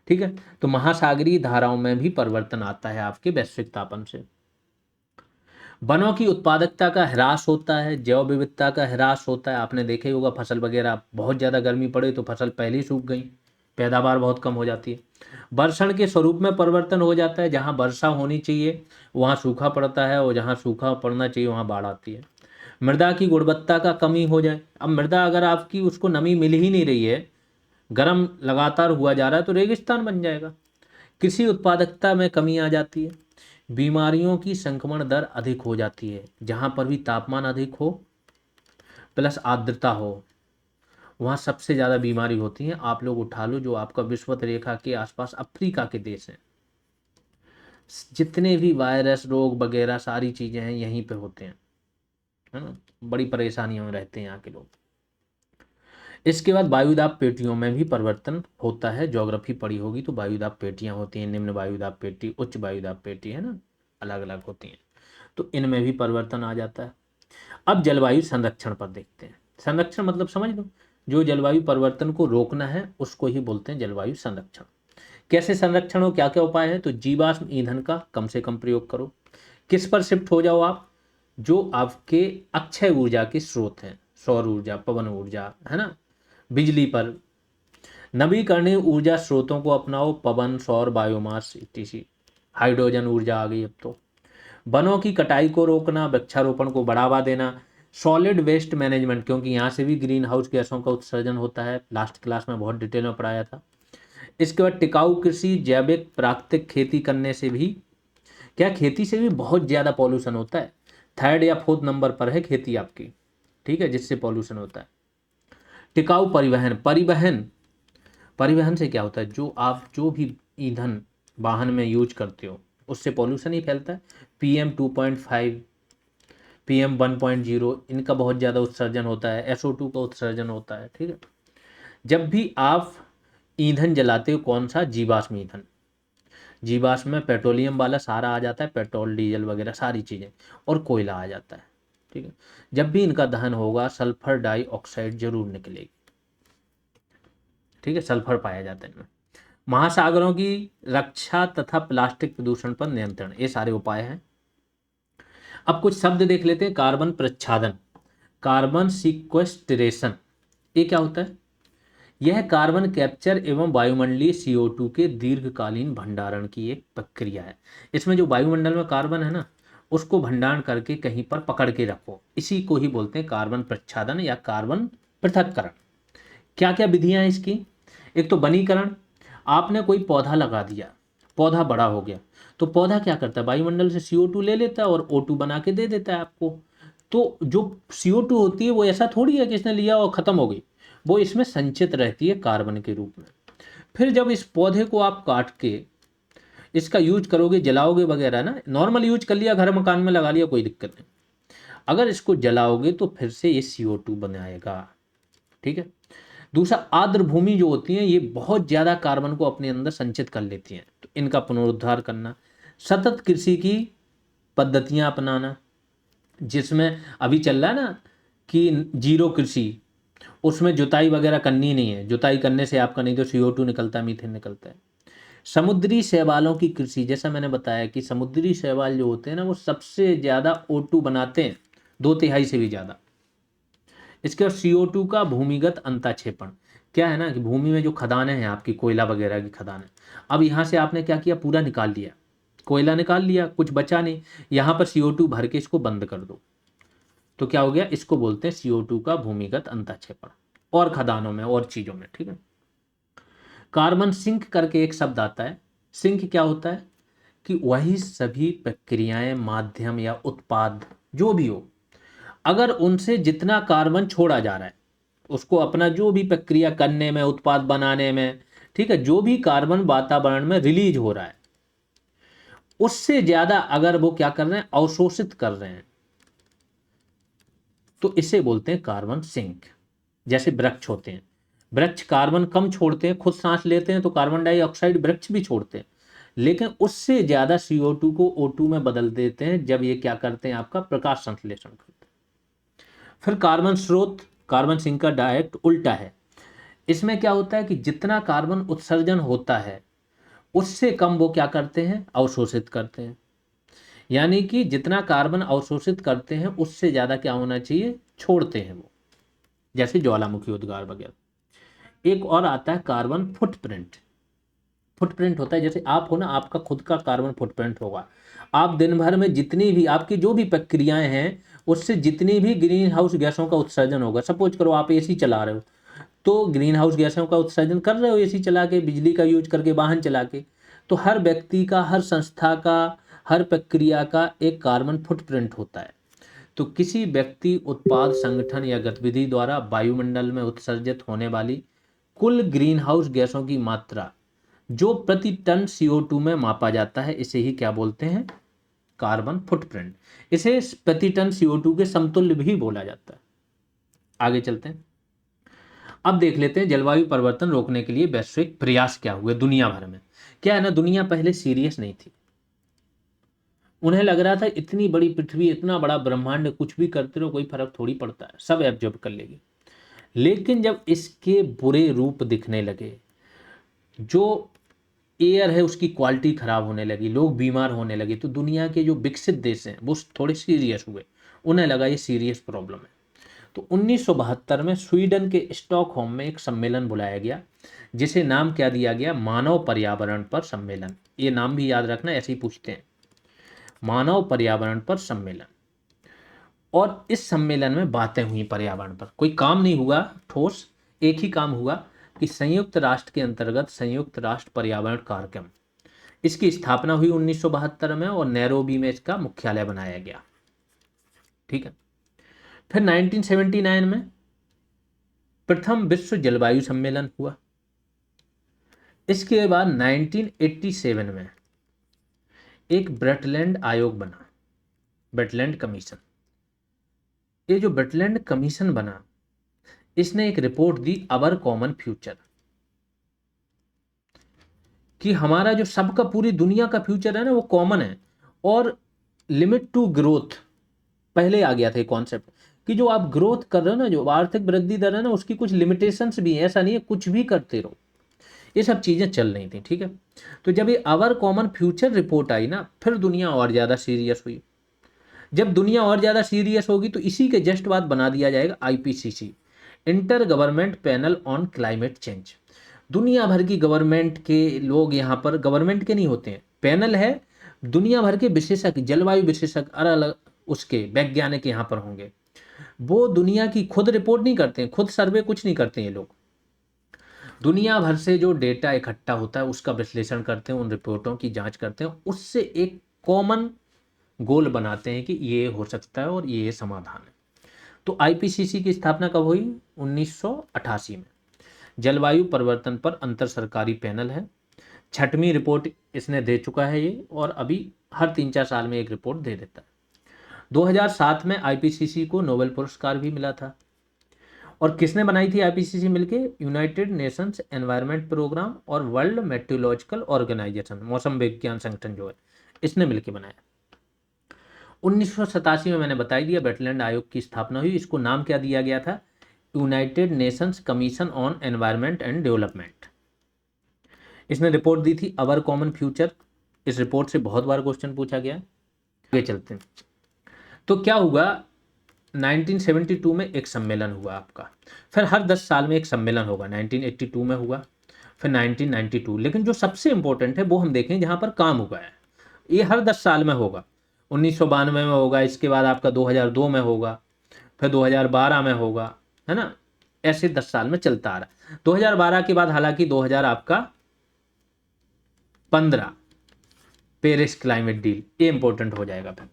ठीक है, तो महासागरीय धाराओं में भी परिवर्तन आता है आपके वैश्विक तापन से। वनों की उत्पादकता का ह्रास होता है, जैव विविधता का ह्रास होता है। आपने देखा ही होगा फसल वगैरह, बहुत ज़्यादा गर्मी पड़े तो फसल पहले ही सूख गई, पैदावार बहुत कम हो जाती है। वर्षण के स्वरूप में परिवर्तन हो जाता है, जहाँ वर्षा होनी चाहिए वहाँ सूखा पड़ता है, और जहाँ सूखा पड़ना चाहिए वहाँ बाढ़ आती है। मृदा की गुणवत्ता का कमी हो जाए, अब मृदा अगर आपकी उसको नमी मिल ही नहीं रही है, गर्म लगातार हुआ जा रहा है, तो रेगिस्तान बन जाएगा। कृषि उत्पादकता में कमी आ जाती है, बीमारियों की संक्रमण दर अधिक हो जाती है, जहाँ पर भी तापमान अधिक हो प्लस आर्द्रता हो वहाँ सबसे ज़्यादा बीमारी होती है। आप लोग उठा लो जो आपका विषुवत रेखा के आसपास अफ्रीका के देश हैं, जितने भी वायरस रोग वगैरह सारी चीज़ें हैं यहीं पे होते हैं, है ना, बड़ी परेशानियों में रहते हैं यहाँ के लोग। इसके बाद वायुदाब पेटियों में भी परिवर्तन होता है, ज्योग्राफी पढ़ी होगी तो वायुदाब पेटियां होती हैं, निम्न वायुदाब पेटी, उच्च वायुदाब पेटी, है ना, अलग अलग होती हैं, तो इनमें भी परिवर्तन आ जाता है। अब जलवायु संरक्षण पर देखते हैं। संरक्षण मतलब समझ लो, जो जलवायु परिवर्तन को रोकना है उसको ही बोलते हैं जलवायु संरक्षण। कैसे संरक्षण हो, क्या क्या उपाय है, तो जीवाश्म ईंधन का कम से कम प्रयोग करो। किस पर शिफ्ट हो जाओ आप, जो आपके अक्षय ऊर्जा के स्रोत हैं, सौर ऊर्जा, पवन ऊर्जा, है ना, बिजली पर। नवीकरणीय ऊर्जा स्रोतों को अपनाओ, पवन, सौर, बायोमास इत्यादि। हाइड्रोजन ऊर्जा आ गई अब तो। वनों की कटाई को रोकना, वृक्षारोपण को बढ़ावा देना। सॉलिड वेस्ट मैनेजमेंट, क्योंकि यहाँ से भी ग्रीन हाउस गैसों का उत्सर्जन होता है, लास्ट क्लास में बहुत डिटेल में पढ़ाया था। इसके बाद टिकाऊ कृषि, जैविक प्राकृतिक खेती करने से भी, क्या खेती से भी बहुत ज़्यादा पॉल्यूशन होता है, थर्ड या फोर्थ नंबर पर है खेती आपकी, ठीक है, जिससे पॉल्यूशन होता है। टिकाऊ परिवहन, परिवहन परिवहन से क्या होता है, जो आप जो भी ईंधन वाहन में यूज करते हो उससे पॉल्यूशन ही फैलता है। PM 2.5, PM 1.0 इनका बहुत ज़्यादा उत्सर्जन होता है, SO2 का उत्सर्जन होता है। ठीक है, जब भी आप ईंधन जलाते हो, कौन सा, जीवाश्म ईंधन, जीवाश्म में पेट्रोलियम वाला सारा आ जाता है, पेट्रोल डीजल वगैरह सारी चीज़ें, और कोयला आ जाता है। ठीक है, जब भी इनका दहन होगा सल्फर डाइऑक्साइड जरूर निकलेगी। ठीक है, सल्फर पाया जाता है इनमें। महासागरों की रक्षा तथा प्लास्टिक प्रदूषण पर नियंत्रण, ये सारे उपाय हैं। अब कुछ शब्द देख लेते हैं। कार्बन प्रच्छादन, कार्बन सीक्वेस्ट्रेशन, ये क्या होता है, यह कार्बन कैप्चर एवं वायुमंडलीय CO2 के दीर्घकालीन भंडारण की एक प्रक्रिया है। इसमें जो वायुमंडल में कार्बन है ना, उसको भंडारण करके कहीं पर पकड़ के रखो, इसी को ही बोलते हैं कार्बन प्रच्छादन या कार्बन पृथक्करण। क्या क्या विधियां हैं इसकी, एक तो वनीकरण, आपने कोई पौधा लगा दिया, पौधा बड़ा हो गया, तो पौधा क्या करता है, वायुमंडल से CO2 ले लेता है और O2 बना के दे देता है आपको। तो जो CO2 होती है वो ऐसा थोड़ी है कि इसने लिया और ख़त्म हो गई, वो इसमें संचित रहती है कार्बन के रूप में। फिर जब इस पौधे को आप काट के इसका यूज करोगे, जलाओगे वगैरह ना, नॉर्मल यूज कर लिया, घर मकान में लगा लिया, कोई दिक्कत नहीं, अगर इसको जलाओगे तो फिर से ये CO2 बनाएगा। ठीक है, दूसरा, आर्द्र भूमि जो होती है ये बहुत ज़्यादा कार्बन को अपने अंदर संचित कर लेती हैं, तो इनका पुनरुद्धार करना। सतत कृषि की पद्धतियां अपनाना, जिसमें अभी चल रहा है ना कि जीरो कृषि, उसमें जुताई वगैरह करनी नहीं है, जुताई करने से आपका नहीं तो CO2 निकलता है, मीथेन निकलता है। समुद्री शैवालों की कृषि, जैसा मैंने बताया कि समुद्री शैवाल जो होते हैं ना वो सबसे ज़्यादा O2 बनाते हैं, 2/3 से भी ज़्यादा। इसके बाद CO2 का भूमिगत अंतःक्षेपण, क्या है ना कि भूमि में जो खदानें हैं आपकी, कोयला वगैरह की खदानें, अब यहाँ से आपने क्या किया, पूरा निकाल लिया, कोयला निकाल लिया, कुछ बचा नहीं, यहाँ पर CO2 भर के इसको बंद कर दो, तो क्या हो गया, इसको बोलते हैं CO2 का भूमिगत अंतःक्षेपण, और खदानों में और चीज़ों में। ठीक है, कार्बन सिंक करके एक शब्द आता है। सिंक क्या होता है कि वही सभी प्रक्रियाएं, माध्यम या उत्पाद जो भी हो, अगर उनसे जितना कार्बन छोड़ा जा रहा है, उसको अपना जो भी प्रक्रिया करने में, उत्पाद बनाने में, ठीक है, जो भी कार्बन वातावरण में रिलीज हो रहा है, उससे ज्यादा अगर वो क्या कर रहे हैं, अवशोषित कर रहे हैं, तो इसे बोलते हैं कार्बन सिंक। जैसे वृक्ष होते हैं, वृक्ष कार्बन कम छोड़ते हैं, खुद सांस लेते हैं तो कार्बन डाइऑक्साइड वृक्ष भी छोड़ते हैं, लेकिन उससे ज्यादा CO2 को O2 में बदल देते हैं जब ये क्या करते हैं, आपका प्रकाश संश्लेषण करते हैं। फिर कार्बन स्रोत, कार्बन सिंक का डायरेक्ट उल्टा है। इसमें क्या होता है कि जितना कार्बन उत्सर्जन होता है उससे कम वो क्या करते हैं, अवशोषित करते हैं। यानी कि जितना कार्बन अवशोषित करते हैं उससे ज्यादा क्या होना चाहिए, छोड़ते हैं वो, जैसे ज्वालामुखी उद्गार वगैरह। एक और आता है कार्बन फुटप्रिंट। फुटप्रिंट होता है जैसे आप हो ना, आपका खुद का कार्बन फुटप्रिंट होगा। आप दिन भर में जितनी भी आपकी जो भी प्रक्रियाएं हैं, उससे जितनी भी ग्रीन हाउस गैसों का उत्सर्जन होगा, सपोज करो आप एसी चला रहे हो, तो ग्रीन हाउस गैसों का उत्सर्जन कर रहे हो एसी चला के, बिजली का यूज करके, वाहन चला के, तो हर व्यक्ति का, हर संस्था का, हर प्रक्रिया का एक कार्बन फुटप्रिंट होता है। तो किसी व्यक्ति, उत्पाद, संगठन या गतिविधि द्वारा वायुमंडल में उत्सर्जित होने वाली कुल ग्रीन हाउस गैसों की मात्रा जो प्रति टन CO2 में मापा जाता है, इसे ही क्या बोलते हैं, कार्बन फुटप्रिंट। इसे प्रति टन CO2 के समतुल्य भी बोला जाता है। आगे चलते हैं, अब देख लेते हैं जलवायु परिवर्तन रोकने के लिए वैश्विक प्रयास क्या हुए दुनिया भर में। क्या है ना, दुनिया पहले सीरियस नहीं थी। उन्हें लग रहा था इतनी बड़ी पृथ्वी, इतना बड़ा ब्रह्मांड, कुछ भी करते रहो कोई फर्क थोड़ी पड़ता है, सब एब्जॉर्ब कर लेगी। लेकिन जब इसके बुरे रूप दिखने लगे, जो एयर है उसकी क्वालिटी खराब होने लगी, लोग बीमार होने लगे, तो दुनिया के जो विकसित देश हैं वो थोड़े सीरियस हुए। उन्हें लगा ये सीरियस प्रॉब्लम है। तो 1972 में स्वीडन के स्टॉकहोम में एक सम्मेलन बुलाया गया, जिसे नाम क्या दिया गया, मानव पर्यावरण पर सम्मेलन। ये नाम भी याद रखना, ऐसे ही पूछते हैं, मानव पर्यावरण पर सम्मेलन। और इस सम्मेलन में बातें हुई पर्यावरण पर, कोई काम नहीं हुआ ठोस, एक ही काम हुआ कि संयुक्त राष्ट्र के अंतर्गत संयुक्त राष्ट्र पर्यावरण कार्यक्रम, इसकी स्थापना हुई 1972 में, और नैरोबी में इसका मुख्यालय बनाया गया। ठीक है। फिर 1979 में प्रथम विश्व जलवायु सम्मेलन हुआ। इसके बाद 1987 में एक ब्रटलैंड आयोग बना, ब्रटलैंड कमीशन। ये जो ब्रटलैंड कमीशन बना, इसने एक रिपोर्ट दी, अवर कॉमन फ्यूचर, कि हमारा जो सबका, पूरी दुनिया का फ्यूचर है ना, वो कॉमन है। और लिमिट टू ग्रोथ, पहले आ गया था कॉन्सेप्ट कि जो आप ग्रोथ कर रहे हो ना, जो आर्थिक वृद्धि दर है ना, उसकी कुछ लिमिटेशंस भी है, ऐसा नहीं है कुछ भी करते रहो। ये सब चीजें चल रही थी। ठीक है। तो जब ये आवर कॉमन फ्यूचर रिपोर्ट आई ना, फिर दुनिया और ज्यादा सीरियस हुई। जब दुनिया और ज्यादा सीरियस होगी तो इसी के जस्ट बाद बना दिया जाएगा IPCC, inter government panel on climate change. दुनिया भर की गवर्नमेंट के लोग यहाँ पर, गवर्नमेंट के नहीं होते हैं, पैनल है, दुनिया भर के विशेषज्ञ, जलवायु विशेषज्ञ, अलग अलग उसके वैज्ञानिक यहाँ पर होंगे। वो दुनिया की खुद रिपोर्ट नहीं करते हैं, खुद सर्वे कुछ नहीं करते हैं, ये लोग दुनिया भर से जो डेटा इकट्ठा होता है उसका विश्लेषण करते हैं, उन रिपोर्टों की जांच करते हैं, उससे एक कॉमन गोल बनाते हैं कि ये हो सकता है और ये समाधान है। तो IPCC की स्थापना कब हुई, 1988 में। जलवायु परिवर्तन पर अंतर सरकारी पैनल है, 6वीं रिपोर्ट इसने दे चुका है ये, और अभी हर 3-4 साल में एक रिपोर्ट दे देता है। 2007 में IPCC को नोबेल पुरस्कार भी मिला था। और किसने बनाई थी IPCC मिलके, यूनाइटेड नेशंस एनवायरनमेंट प्रोग्राम और वर्ल्ड मेट्रोलॉजिकल ऑर्गेनाइजेशन, मौसम विज्ञान संगठन जो है, इसने मिलके बनाया। 1987 में मैंने बता दिया ब्रटलैंड आयोग की स्थापना हुई। इसको नाम क्या दिया गया था, United Nations commission on environment and development. इसने रिपोर्ट दी थी अवर कॉमन फ्यूचर। इस रिपोर्ट से बहुत बार क्वेश्चन पूछा गया। आगे चलते हैं। तो क्या हुआ, 1972 में एक सम्मेलन हुआ आपका, फिर हर 10 साल में एक सम्मेलन होगा, 1982 में हुआ, फिर 1992। लेकिन जो सबसे इंपॉर्टेंट है वो हम देखें जहां पर काम हुआ है, ये हर 10 साल में होगा। 1992 में होगा, इसके बाद आपका 2002 में होगा, फिर 2012 में होगा, है ना, ऐसे 10 साल में चलता आ रहा। 2012 के बाद हालांकि 2015 पेरिस क्लाइमेट डील, ये इंपॉर्टेंट हो जाएगा फिर।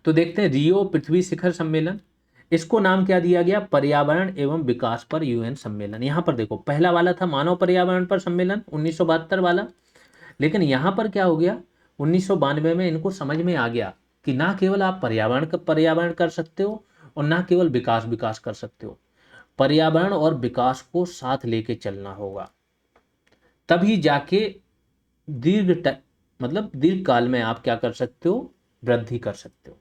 तो देखते हैं रियो पृथ्वी शिखर सम्मेलन, इसको नाम क्या दिया गया, पर्यावरण एवं विकास पर यूएन सम्मेलन। यहां पर देखो पहला वाला था मानव पर्यावरण पर सम्मेलन 1972 वाला, लेकिन यहां पर क्या हो गया 1992 में इनको समझ में आ गया कि ना केवल आप पर्यावरण कर सकते हो और ना केवल विकास विकास कर सकते हो, पर्यावरण और विकास को साथ लेके चलना होगा, तभी जाके मतलब दीर्घ काल में आप क्या कर सकते हो, वृद्धि कर सकते हो।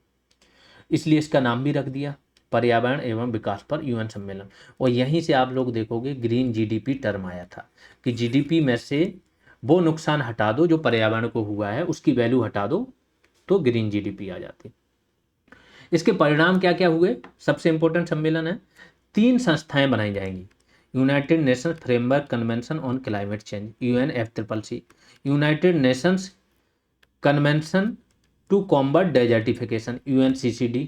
इसलिए इसका नाम भी रख दिया पर्यावरण एवं विकास पर यूएन सम्मेलन। और यहीं से आप लोग देखोगे ग्रीन जीडीपी टर्म आया था कि जीडीपी में से वो नुकसान हटा दो जो पर्यावरण को हुआ है, उसकी वैल्यू हटा दो तो ग्रीन जीडीपी आ जाती। इसके परिणाम क्या क्या हुए, सबसे इंपॉर्टेंट सम्मेलन है, 3 संस्थाएं बनाई जाएंगी, United Nations framework convention on climate change UNFCCC, United Nations convention to combat desertification UNCCD,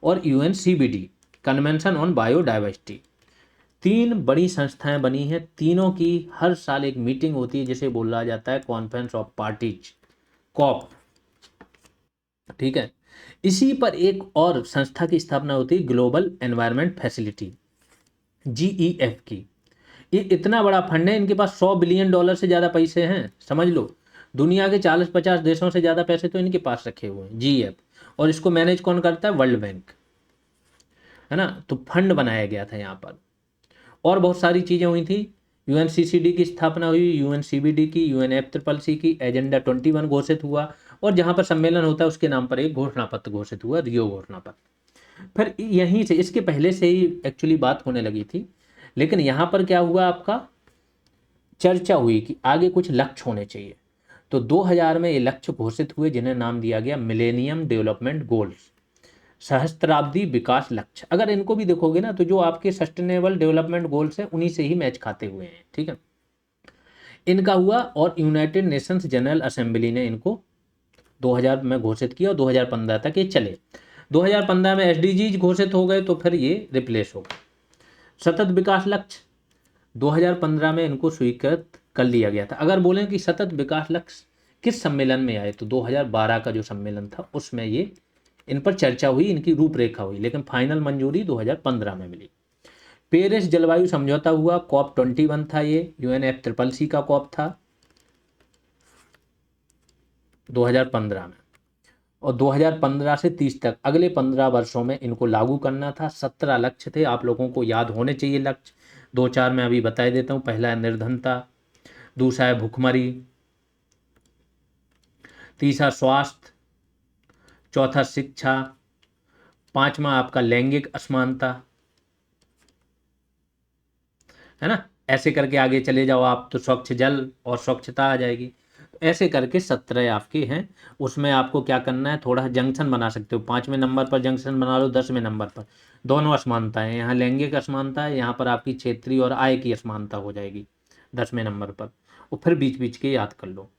और UNCBD कन्वेंशन ऑन बायोडाइवर्सिटी। 3 बड़ी संस्थाएं बनी हैं, तीनों की हर साल एक मीटिंग होती है जिसे बोला जाता है कॉन्फ्रेंस ऑफ पार्टीज, कॉप, ठीक है। इसी पर एक और संस्था की स्थापना होती है ग्लोबल एनवायरनमेंट फैसिलिटी GEF की। ये इतना बड़ा फंड है, इनके पास $100 बिलियन से ज़्यादा पैसे हैं, समझ लो दुनिया के 40-50 देशों से ज़्यादा पैसे तो इनके पास रखे हुए हैं GEF। और इसको मैनेज कौन करता है, वर्ल्ड बैंक, है ना। तो फंड बनाया गया था यहाँ पर, और बहुत सारी चीज़ें हुई थी। UNCCD की स्थापना हुई, UNCBD की, UNFCCC की, एजेंडा 21 घोषित हुआ, और जहाँ पर सम्मेलन होता है उसके नाम पर एक घोषणा पत्र घोषित हुआ, रियो घोषणा पत्र। फिर यहीं से, इसके पहले से ही एक्चुअली बात होने लगी थी, लेकिन यहाँ पर क्या हुआ, आपका चर्चा हुई कि आगे कुछ लक्ष्य होने चाहिए। तो 2000 में ये लक्ष्य घोषित हुए जिन्हें नाम दिया गया मिलेनियम डेवलपमेंट गोल्स, सहस्त्राब्दी विकास लक्ष्य। अगर इनको भी देखोगे ना तो जो आपके सस्टेनेबल डेवलपमेंट गोल्स हैं उन्हीं से ही मैच खाते हुए हैं, ठीक है। इनका हुआ, और यूनाइटेड नेशंस जनरल असेंबली ने इनको 2000 में घोषित किया और 2015 तक ये चले। 2015 में SDGs घोषित हो गए तो फिर ये रिप्लेस हो गए। सतत विकास लक्ष्य 2015 में इनको स्वीकृत कर लिया गया था। अगर बोलें कि सतत विकास लक्ष्य किस सम्मेलन में आए, तो 2012 का जो सम्मेलन था उसमें ये इन पर चर्चा हुई, इनकी रूपरेखा हुई, लेकिन फाइनल मंजूरी 2015 में मिली। पेरिस जलवायु समझौता हुआ, COP21 था, ये UNFCCC का COP था 2015 में, और 2015 से 30 तक अगले 15 वर्षों में इनको लागू करना था। 17 लक्ष्य थे, आप लोगों को याद होने चाहिए लक्ष्य, 2-4 मैं अभी बता देता हूँ। पहला है निर्धनता, दूसरा है भुखमरी, तीसरा स्वास्थ्य, चौथा शिक्षा, पांचवा आपका लैंगिक असमानता, है ना। ऐसे करके आगे चले जाओ आप तो स्वच्छ जल और स्वच्छता आ जाएगी। ऐसे करके 17 आपके हैं। उसमें आपको क्या करना है, थोड़ा जंक्शन बना सकते हो, 5वें नंबर पर जंक्शन बना लो, 10वें नंबर पर दोनों असमानता है, यहाँ लैंगिक असमानता है, यहाँ पर आपकी क्षेत्रीय और आय की असमानता हो जाएगी 10वें नंबर पर। और फिर बीच बीच के याद कर लो।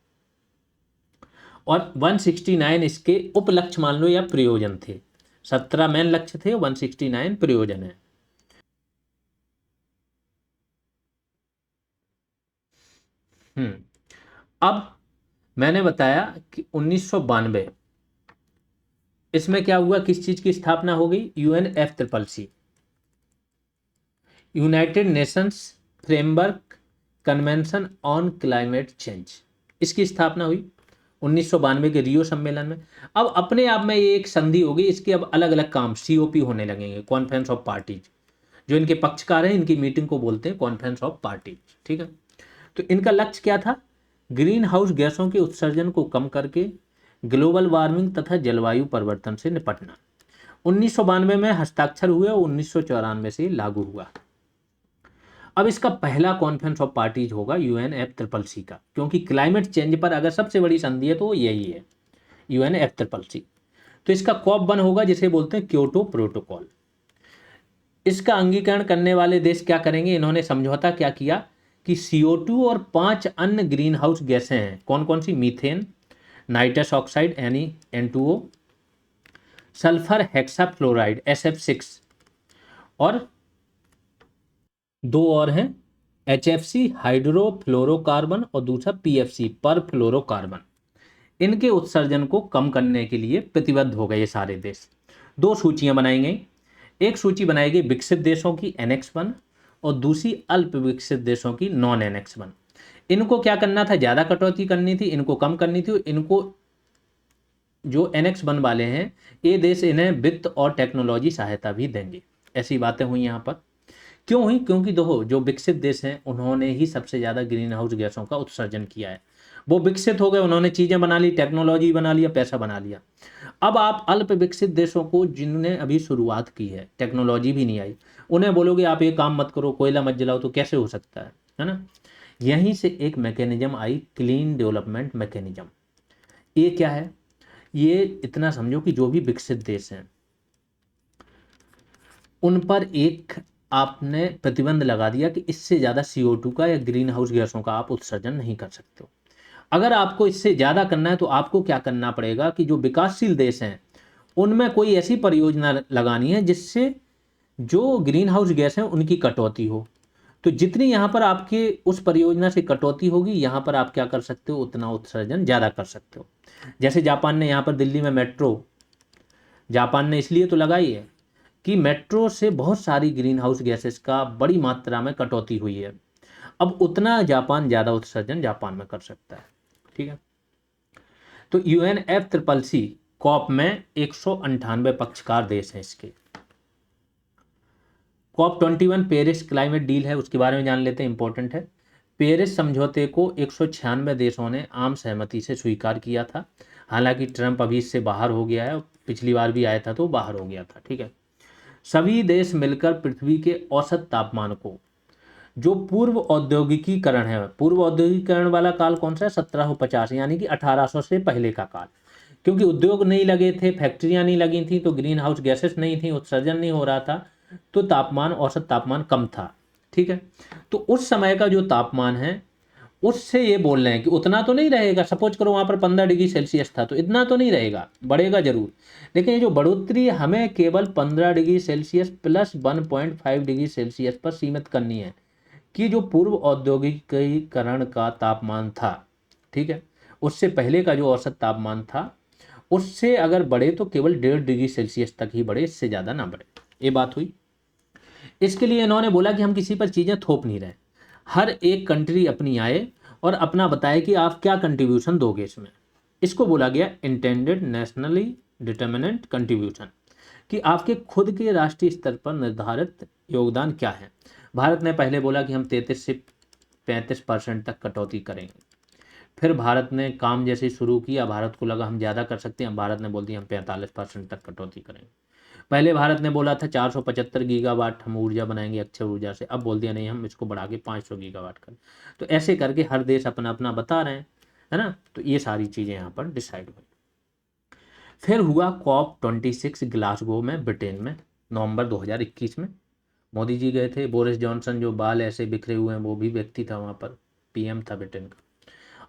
और 169 इसके उप लक्ष्य मान लो या प्रयोजन थे। 17 मेन लक्ष्य थे, 169 प्रयोजन है। अब मैंने बताया कि 1992 इसमें क्या हुआ, किस चीज की स्थापना हो गई, UNFCCC, United Nations framework convention on climate change, इसकी स्थापना हुई 1992 के रियो सम्मेलन में। अब अपने आप में ये एक संधि होगी, इसके अब अलग अलग काम COP होने लगेंगे, कॉन्फ्रेंस ऑफ पार्टीज। जो इनके पक्षकार हैं इनकी मीटिंग को बोलते हैं कॉन्फ्रेंस ऑफ पार्टीज, ठीक है। तो इनका लक्ष्य क्या था, ग्रीन हाउस गैसों के उत्सर्जन को कम करके ग्लोबल वार्मिंग तथा जलवायु परिवर्तन से निपटना। 1992 में हस्ताक्षर हुए और 1994 से लागू हुआ। अब इसका पहला कॉन्फ्रेंस ऑफ पार्टीज होगा UNFCCC का, क्योंकि क्लाइमेट चेंज पर अगर सबसे बड़ी संधि है तो वो यही है, UNFCCC। तो इसका COP1 होगा जिसे बोलते हैं क्योटो प्रोटोकॉल। इसका अंगीकरण करने वाले देश क्या करेंगे, इन्होंने समझौता क्या किया कि CO2 और 5 अन्य ग्रीन हाउस गैसें हैं, कौन कौन सी, मीथेन, नाइट्रस ऑक्साइड यानी N2O, सल्फर हेक्साफ्लोराइड SF6, और दो और हैं, HFC हाइड्रोफ्लोरोकार्बन और दूसरा PFC पर फ्लोरोकार्बन। इनके उत्सर्जन को कम करने के लिए प्रतिबद्ध हो गए ये सारे देश। दो सूचियां बनाई गई, एक सूची बनाई गई विकसित देशों की NX1 और दूसरी अल्प विकसित देशों की नॉन NX1। इनको क्या करना था, ज़्यादा कटौती करनी थी, इनको कम करनी थी। इनको जो NX1 वाले हैं ये देश इन्हें वित्त और टेक्नोलॉजी सहायता भी देंगे। ऐसी बातें हुई यहाँ पर। क्यों हुई, क्योंकि देखो जो विकसित देश हैं उन्होंने ही सबसे ज़्यादा ग्रीन हाउस गैसों का उत्सर्जन किया है। वो विकसित हो गए, उन्होंने चीज़ें बना ली, टेक्नोलॉजी बना लिया, पैसा बना लिया। अब आप अल्प विकसित देशों को, जिन्होंने अभी शुरुआत की है, टेक्नोलॉजी भी नहीं आई, उन्हें बोलोगे आप ये काम मत करो, कोयला मत जलाओ, तो कैसे हो सकता है ना। यहीं से एक mechanism I, clean development mechanism. ये क्या है, ये इतना समझो कि जो भी विकसित देश हैं उन पर एक आपने प्रतिबंध लगा दिया कि इससे ज़्यादा CO2 का या ग्रीन हाउस गैसों का आप उत्सर्जन नहीं कर सकते हो। अगर आपको इससे ज़्यादा करना है तो आपको क्या करना पड़ेगा कि जो विकासशील देश हैं उनमें कोई ऐसी परियोजना लगानी है जिससे जो ग्रीन हाउस गैस हैं उनकी कटौती हो। तो जितनी यहाँ पर आपके उस परियोजना से कटौती होगी, यहाँ पर आप क्या कर सकते हो, उतना उत्सर्जन ज़्यादा कर सकते हो। जैसे जापान ने यहाँ पर दिल्ली में मेट्रो, जापान ने इसलिए तो लगाई है कि मेट्रो से बहुत सारी ग्रीन हाउस गैसेस का बड़ी मात्रा में कटौती हुई है। अब उतना जापान ज़्यादा उत्सर्जन जापान में कर सकता है। ठीक है, तो UNFCCC कॉप में 198 पक्षकार देश हैं इसके। COP21 पेरिस क्लाइमेट डील है, उसके बारे में जान लेते हैं, इंपॉर्टेंट है। पेरिस समझौते को 196 देशों ने आम सहमति से स्वीकार किया था। हालांकि ट्रंप अभी इससे बाहर हो गया है, पिछली बार भी आया था तो बाहर हो गया था। ठीक है, सभी देश मिलकर पृथ्वी के औसत तापमान को, जो पूर्व औद्योगिकीकरण है, पूर्व औद्योगिकीकरण वाला काल कौन सा है, 1750, यानी कि 1800 से पहले का काल। क्योंकि उद्योग नहीं लगे थे, फैक्ट्रियां नहीं लगी थी, तो ग्रीन हाउस गैसेस नहीं थी, उत्सर्जन नहीं हो रहा था, तो तापमान, औसत तापमान कम था। ठीक है, तो उस समय का जो तापमान है उससे ये बोल रहे हैं कि उतना तो नहीं रहेगा। सपोज करो वहाँ पर 15 डिग्री सेल्सियस था, तो इतना तो नहीं रहेगा, बढ़ेगा जरूर, लेकिन ये जो बढ़ोतरी हमें केवल 15 degree Celsius plus 1.5 degree Celsius पर सीमित करनी है, कि जो पूर्व औद्योगिकीकरण का तापमान था, ठीक है, उससे पहले का जो औसत तापमान था उससे अगर बढ़े तो केवल 1.5 डिग्री सेल्सियस तक ही बढ़े, इससे ज़्यादा ना बढ़े। ये बात हुई। इसके लिए इन्होंने बोला कि हम किसी पर चीज़ें थोप नहीं रहे, हर एक कंट्री अपनी आए और अपना बताए कि आप क्या कंट्रीब्यूशन दोगे इसमें। इसको बोला गया इंटेंडेड नेशनली डिटर्मिनेंट कंट्रीब्यूशन, कि आपके खुद के राष्ट्रीय स्तर पर निर्धारित योगदान क्या है। भारत ने पहले बोला कि हम 33 से 35% तक कटौती करेंगे। फिर भारत ने काम जैसे शुरू किया, भारत को लगा हम ज़्यादा कर सकते हैं, भारत ने बोल दिया हम 45% तक कटौती करेंगे। पहले भारत ने बोला था 475 गीगावाट हम ऊर्जा बनाएंगे अक्षय ऊर्जा से, अब बोल दिया नहीं, हम इसको बढ़ा के 500 गीगावाट करें। तो ऐसे करके हर देश अपना अपना बता रहे हैं, है ना। तो ये सारी चीज़ें यहाँ पर डिसाइड हुई। फिर हुआ COP26 ग्लासगो में, ब्रिटेन में, नवंबर 2021 में। मोदी जी गए थे, बोरिस जॉनसन जो बाल ऐसे बिखरे हुए हैं वो भी व्यक्ति था वहाँ पर, PM था ब्रिटेन का।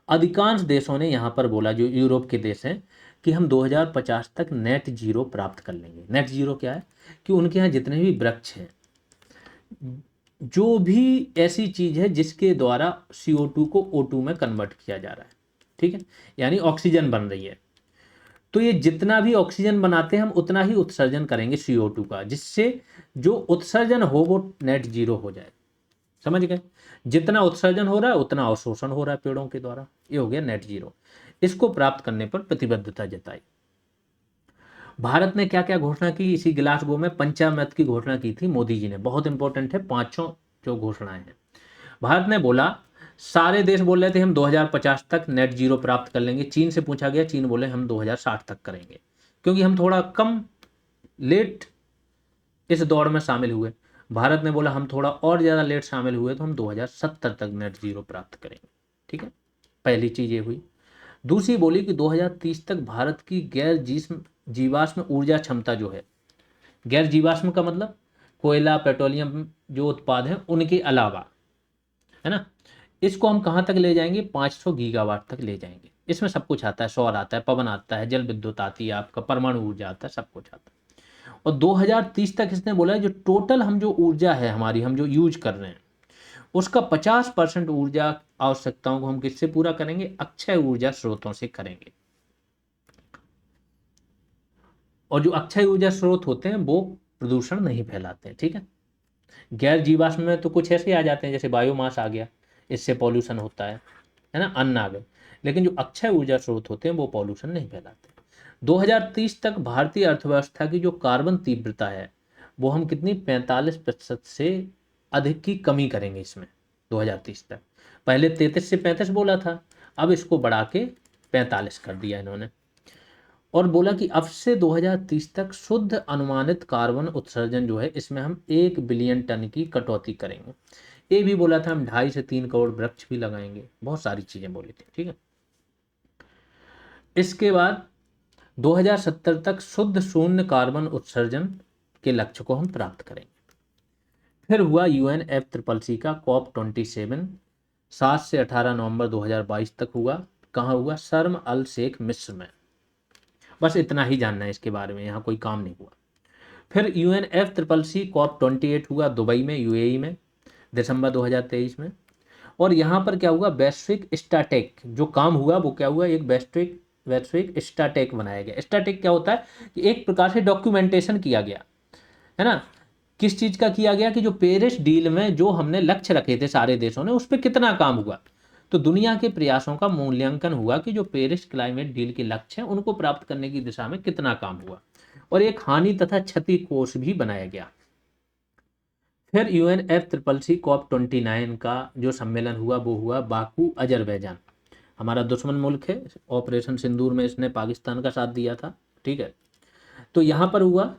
अधिकांश देशों ने यहाँ पर बोला, जो यूरोप के देश हैं, कि हम 2050 तक नेट जीरो प्राप्त कर लेंगे। नेट जीरो क्या है, कि उनके यहाँ जितने भी वृक्ष हैं, जो भी ऐसी चीज़ है जिसके द्वारा CO2 को O2 में कन्वर्ट किया जा रहा है, ठीक है, यानी ऑक्सीजन बन रही है, तो ये जितना भी ऑक्सीजन बनाते हैं हम उतना ही उत्सर्जन करेंगे CO2 का, जिससे जो उत्सर्जन हो वो नेट जीरो हो जाए। समझ गए, जितना उत्सर्जन हो रहा है उतना अवशोषण हो रहा है पेड़ों के द्वारा, ये हो गया नेट जीरो। इसको प्राप्त करने पर प्रतिबद्धता जताई। भारत ने क्या क्या घोषणा की, इसी ग्लासगो में पंचामृत की घोषणा की थी मोदी जी ने, बहुत इंपॉर्टेंट है, पांचों जो घोषणाएं हैं। भारत ने बोला, सारे देश बोल रहे थे हम 2050 तक नेट जीरो प्राप्त कर लेंगे। चीन से पूछा गया, चीन बोले हम 2060 तक करेंगे, क्योंकि हम थोड़ा कम लेट इस दौड़ में शामिल हुए। भारत ने बोला हम थोड़ा और ज़्यादा लेट शामिल हुए तो हम 2070 तक नेट जीरो प्राप्त करेंगे। ठीक है, पहली चीज़ ये हुई। दूसरी बोली कि 2030 तक भारत की गैर जीवाश्म ऊर्जा क्षमता जो है, गैर जीवाश्म का मतलब कोयला, पेट्रोलियम जो उत्पाद हैं उनके अलावा, है ना, इसको हम कहाँ तक ले जाएंगे, 500 गीगावाट तक ले जाएंगे। इसमें सब कुछ आता है, सौर आता है, पवन आता है, जल विद्युत आती है, आपका परमाणु ऊर्जा आता है, सब कुछ आता है। और 2030 तक इसने बोला है जो टोटल हम जो ऊर्जा है हमारी, हम जो यूज कर रहे हैं, उसका 50% ऊर्जा आवश्यकताओं को हम किससे पूरा करेंगे? अक्षय ऊर्जा स्रोतों से करेंगे। और जो अक्षय ऊर्जा स्रोत होते हैं वो प्रदूषण नहीं फैलाते हैं, ठीक है। गैर जीवाश्म में तो कुछ ऐसे आ जाते हैं, जैसे बायोमास आ गया, इससे पॉल्यूशन होता है ना, अन्न आ गए। लेकिन जो अक्षय ऊर्जा स्रोत होते हैं वो पॉल्यूशन नहीं फैलाते। 2030 तक भारतीय अर्थव्यवस्था की जो कार्बन तीव्रता है वो हम कितनी 45% से अधिक की कमी करेंगे इसमें 2030 तक। पहले 33 से 35 बोला था, अब इसको बढ़ा के 45 कर दिया इन्होंने। और बोला कि अब से 2030 तक शुद्ध अनुमानित कार्बन उत्सर्जन जो है इसमें हम 1 बिलियन टन की कटौती करेंगे। ये भी बोला था हम 2.5 से 3 करोड़ वृक्ष भी लगाएंगे, बहुत सारी चीजें बोली थी, ठीक है। इसके बाद 2070 तक शुद्ध शून्य कार्बन उत्सर्जन के लक्ष्य को हम प्राप्त करेंगे। फिर हुआ UNFCCC का COP27, 7 से 18 नवंबर 2022 तक हुआ। कहाँ हुआ? शर्म अल शेख मिस्र में। बस इतना ही जानना है इसके बारे में, यहाँ कोई काम नहीं हुआ। फिर UNFCCC COP28 हुआ दुबई में, UAE में, दिसंबर 2023 में। और यहाँ पर क्या हुआ? वैश्विक स्टैटेक जो काम हुआ वो क्या हुआ? एक वैश्विक वैश्विक स्टैटेक बनाया गया। स्टैटेक क्या होता है कि एक प्रकार से डॉक्यूमेंटेशन किया गया, है ना। किस चीज का किया गया? कि जो पेरिस डील में जो हमने लक्ष्य रखे थे सारे देशों ने, उस पर कितना काम हुआ। तो दुनिया के प्रयासों का मूल्यांकन हुआ कि जो पेरिस क्लाइमेट डील के लक्ष्य हैं उनको प्राप्त करने की दिशा में कितना काम हुआ। और एक हानि तथा क्षति कोष भी बनाया गया। फिर UNFCCC COP29 का जो सम्मेलन हुआ वो हुआ बाकू, अजरबैजान। हमारा दुश्मन मुल्क है, ऑपरेशन सिंदूर में इसने पाकिस्तान का साथ दिया था, ठीक है। तो यहाँ पर हुआ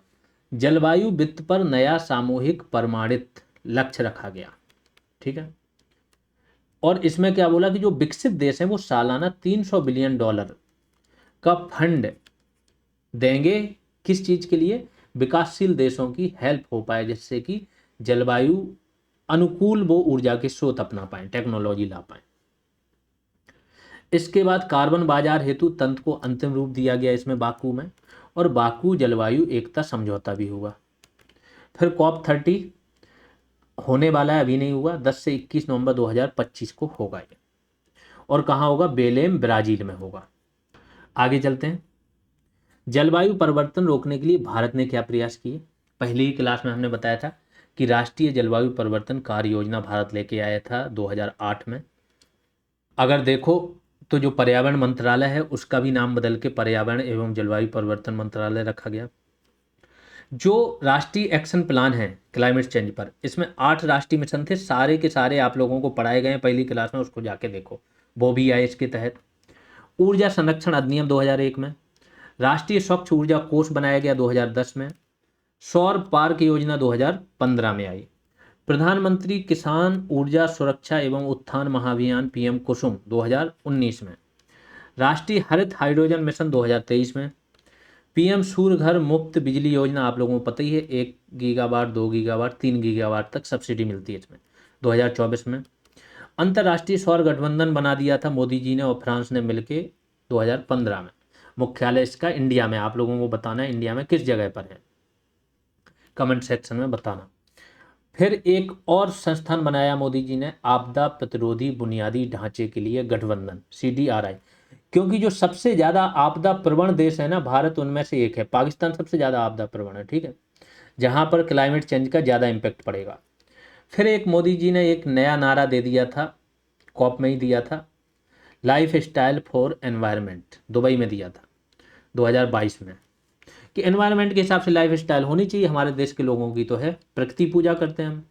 जलवायु वित्त पर नया सामूहिक प्रमाणित लक्ष्य रखा गया, ठीक है। और इसमें क्या बोला कि जो विकसित देश हैं वो सालाना $300 बिलियन का फंड देंगे। किस चीज के लिए? विकासशील देशों की हेल्प हो पाए, जिससे कि जलवायु अनुकूल वो ऊर्जा के स्रोत अपना पाए, टेक्नोलॉजी ला पाए। इसके बाद कार्बन बाजार हेतु तंत्र को अंतिम रूप दिया गया इसमें बाकू में। और बाकू जलवायु एकता समझौता भी हुआ। फिर COP30 होने वाला है, अभी नहीं हुआ, 10 से 21 नवंबर 2025 को होगा ये। और कहाँ होगा? बेलेम, ब्राजील में होगा। आगे चलते हैं। जलवायु परिवर्तन रोकने के लिए भारत ने क्या प्रयास किए? पहली ही क्लास में हमने बताया था कि राष्ट्रीय जलवायु परिवर्तन कार्य योजना भारत लेके आया था 2008 में। अगर देखो तो जो पर्यावरण मंत्रालय है उसका भी नाम बदल के पर्यावरण एवं जलवायु परिवर्तन मंत्रालय रखा गया। जो राष्ट्रीय एक्शन प्लान है क्लाइमेट चेंज पर, इसमें 8 राष्ट्रीय मिशन थे, सारे के सारे आप लोगों को पढ़ाए गए हैं पहली क्लास में, उसको जाके देखो, वो भी आए इसके तहत। ऊर्जा संरक्षण अधिनियम 2001 में, राष्ट्रीय स्वच्छ ऊर्जा कोष बनाया गया 2010 में, सौर पार्क योजना 2015 में आई, प्रधानमंत्री किसान ऊर्जा सुरक्षा एवं उत्थान महाअभियान PM कुसुम 2019 में, राष्ट्रीय हरित हाइड्रोजन मिशन 2023 में, PM सूर्य घर मुफ्त बिजली योजना आप लोगों को पता ही है, 1 गीगावाट 2 गीगावाट 3 गीगावाट तक सब्सिडी मिलती है इसमें, 2024 में। अंतर्राष्ट्रीय सौर गठबंधन बना दिया था मोदी जी ने और फ्रांस ने मिलके 2015 में। मुख्यालय इसका इंडिया में, आप लोगों को बताना है इंडिया में किस जगह पर है, कमेंट सेक्शन में बताना। फिर एक और संस्थान बनाया मोदी जी ने, आपदा प्रतिरोधी बुनियादी ढांचे के लिए गठबंधन, CDRI। क्योंकि जो सबसे ज्यादा आपदा प्रवण देश है ना भारत, उनमें से एक है। पाकिस्तान सबसे ज्यादा आपदा प्रवण है, ठीक है, जहां पर क्लाइमेट चेंज का ज्यादा इम्पैक्ट पड़ेगा। फिर एक मोदी जी ने एक नया नारा दे दिया था, COP में ही दिया था, life style for environment, Dubai में दिया था 2022 में, कि एनवायरनमेंट के हिसाब से लाइफ स्टाइल होनी चाहिए। हमारे देश के लोगों की तो है, प्रकृति पूजा करते हैं हम,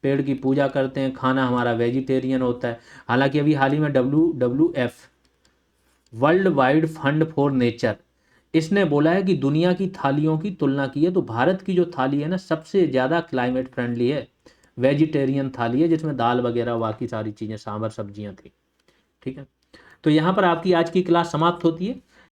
पेड़ की पूजा करते हैं, खाना हमारा वेजिटेरियन होता है। हालांकि अभी हाल ही में WWF, world wide fund for nature, इसने बोला है कि दुनिया की थालियों की तुलना की है तो भारत की जो थाली है ना सबसे ज़्यादा क्लाइमेट फ्रेंडली है, वेजिटेरियन थाली है, जिसमें दाल वगैरह बाकी सारी चीज़ें सांभर सब्जियां थी, ठीक है। तो यहाँ पर आपकी आज की क्लास समाप्त होती है।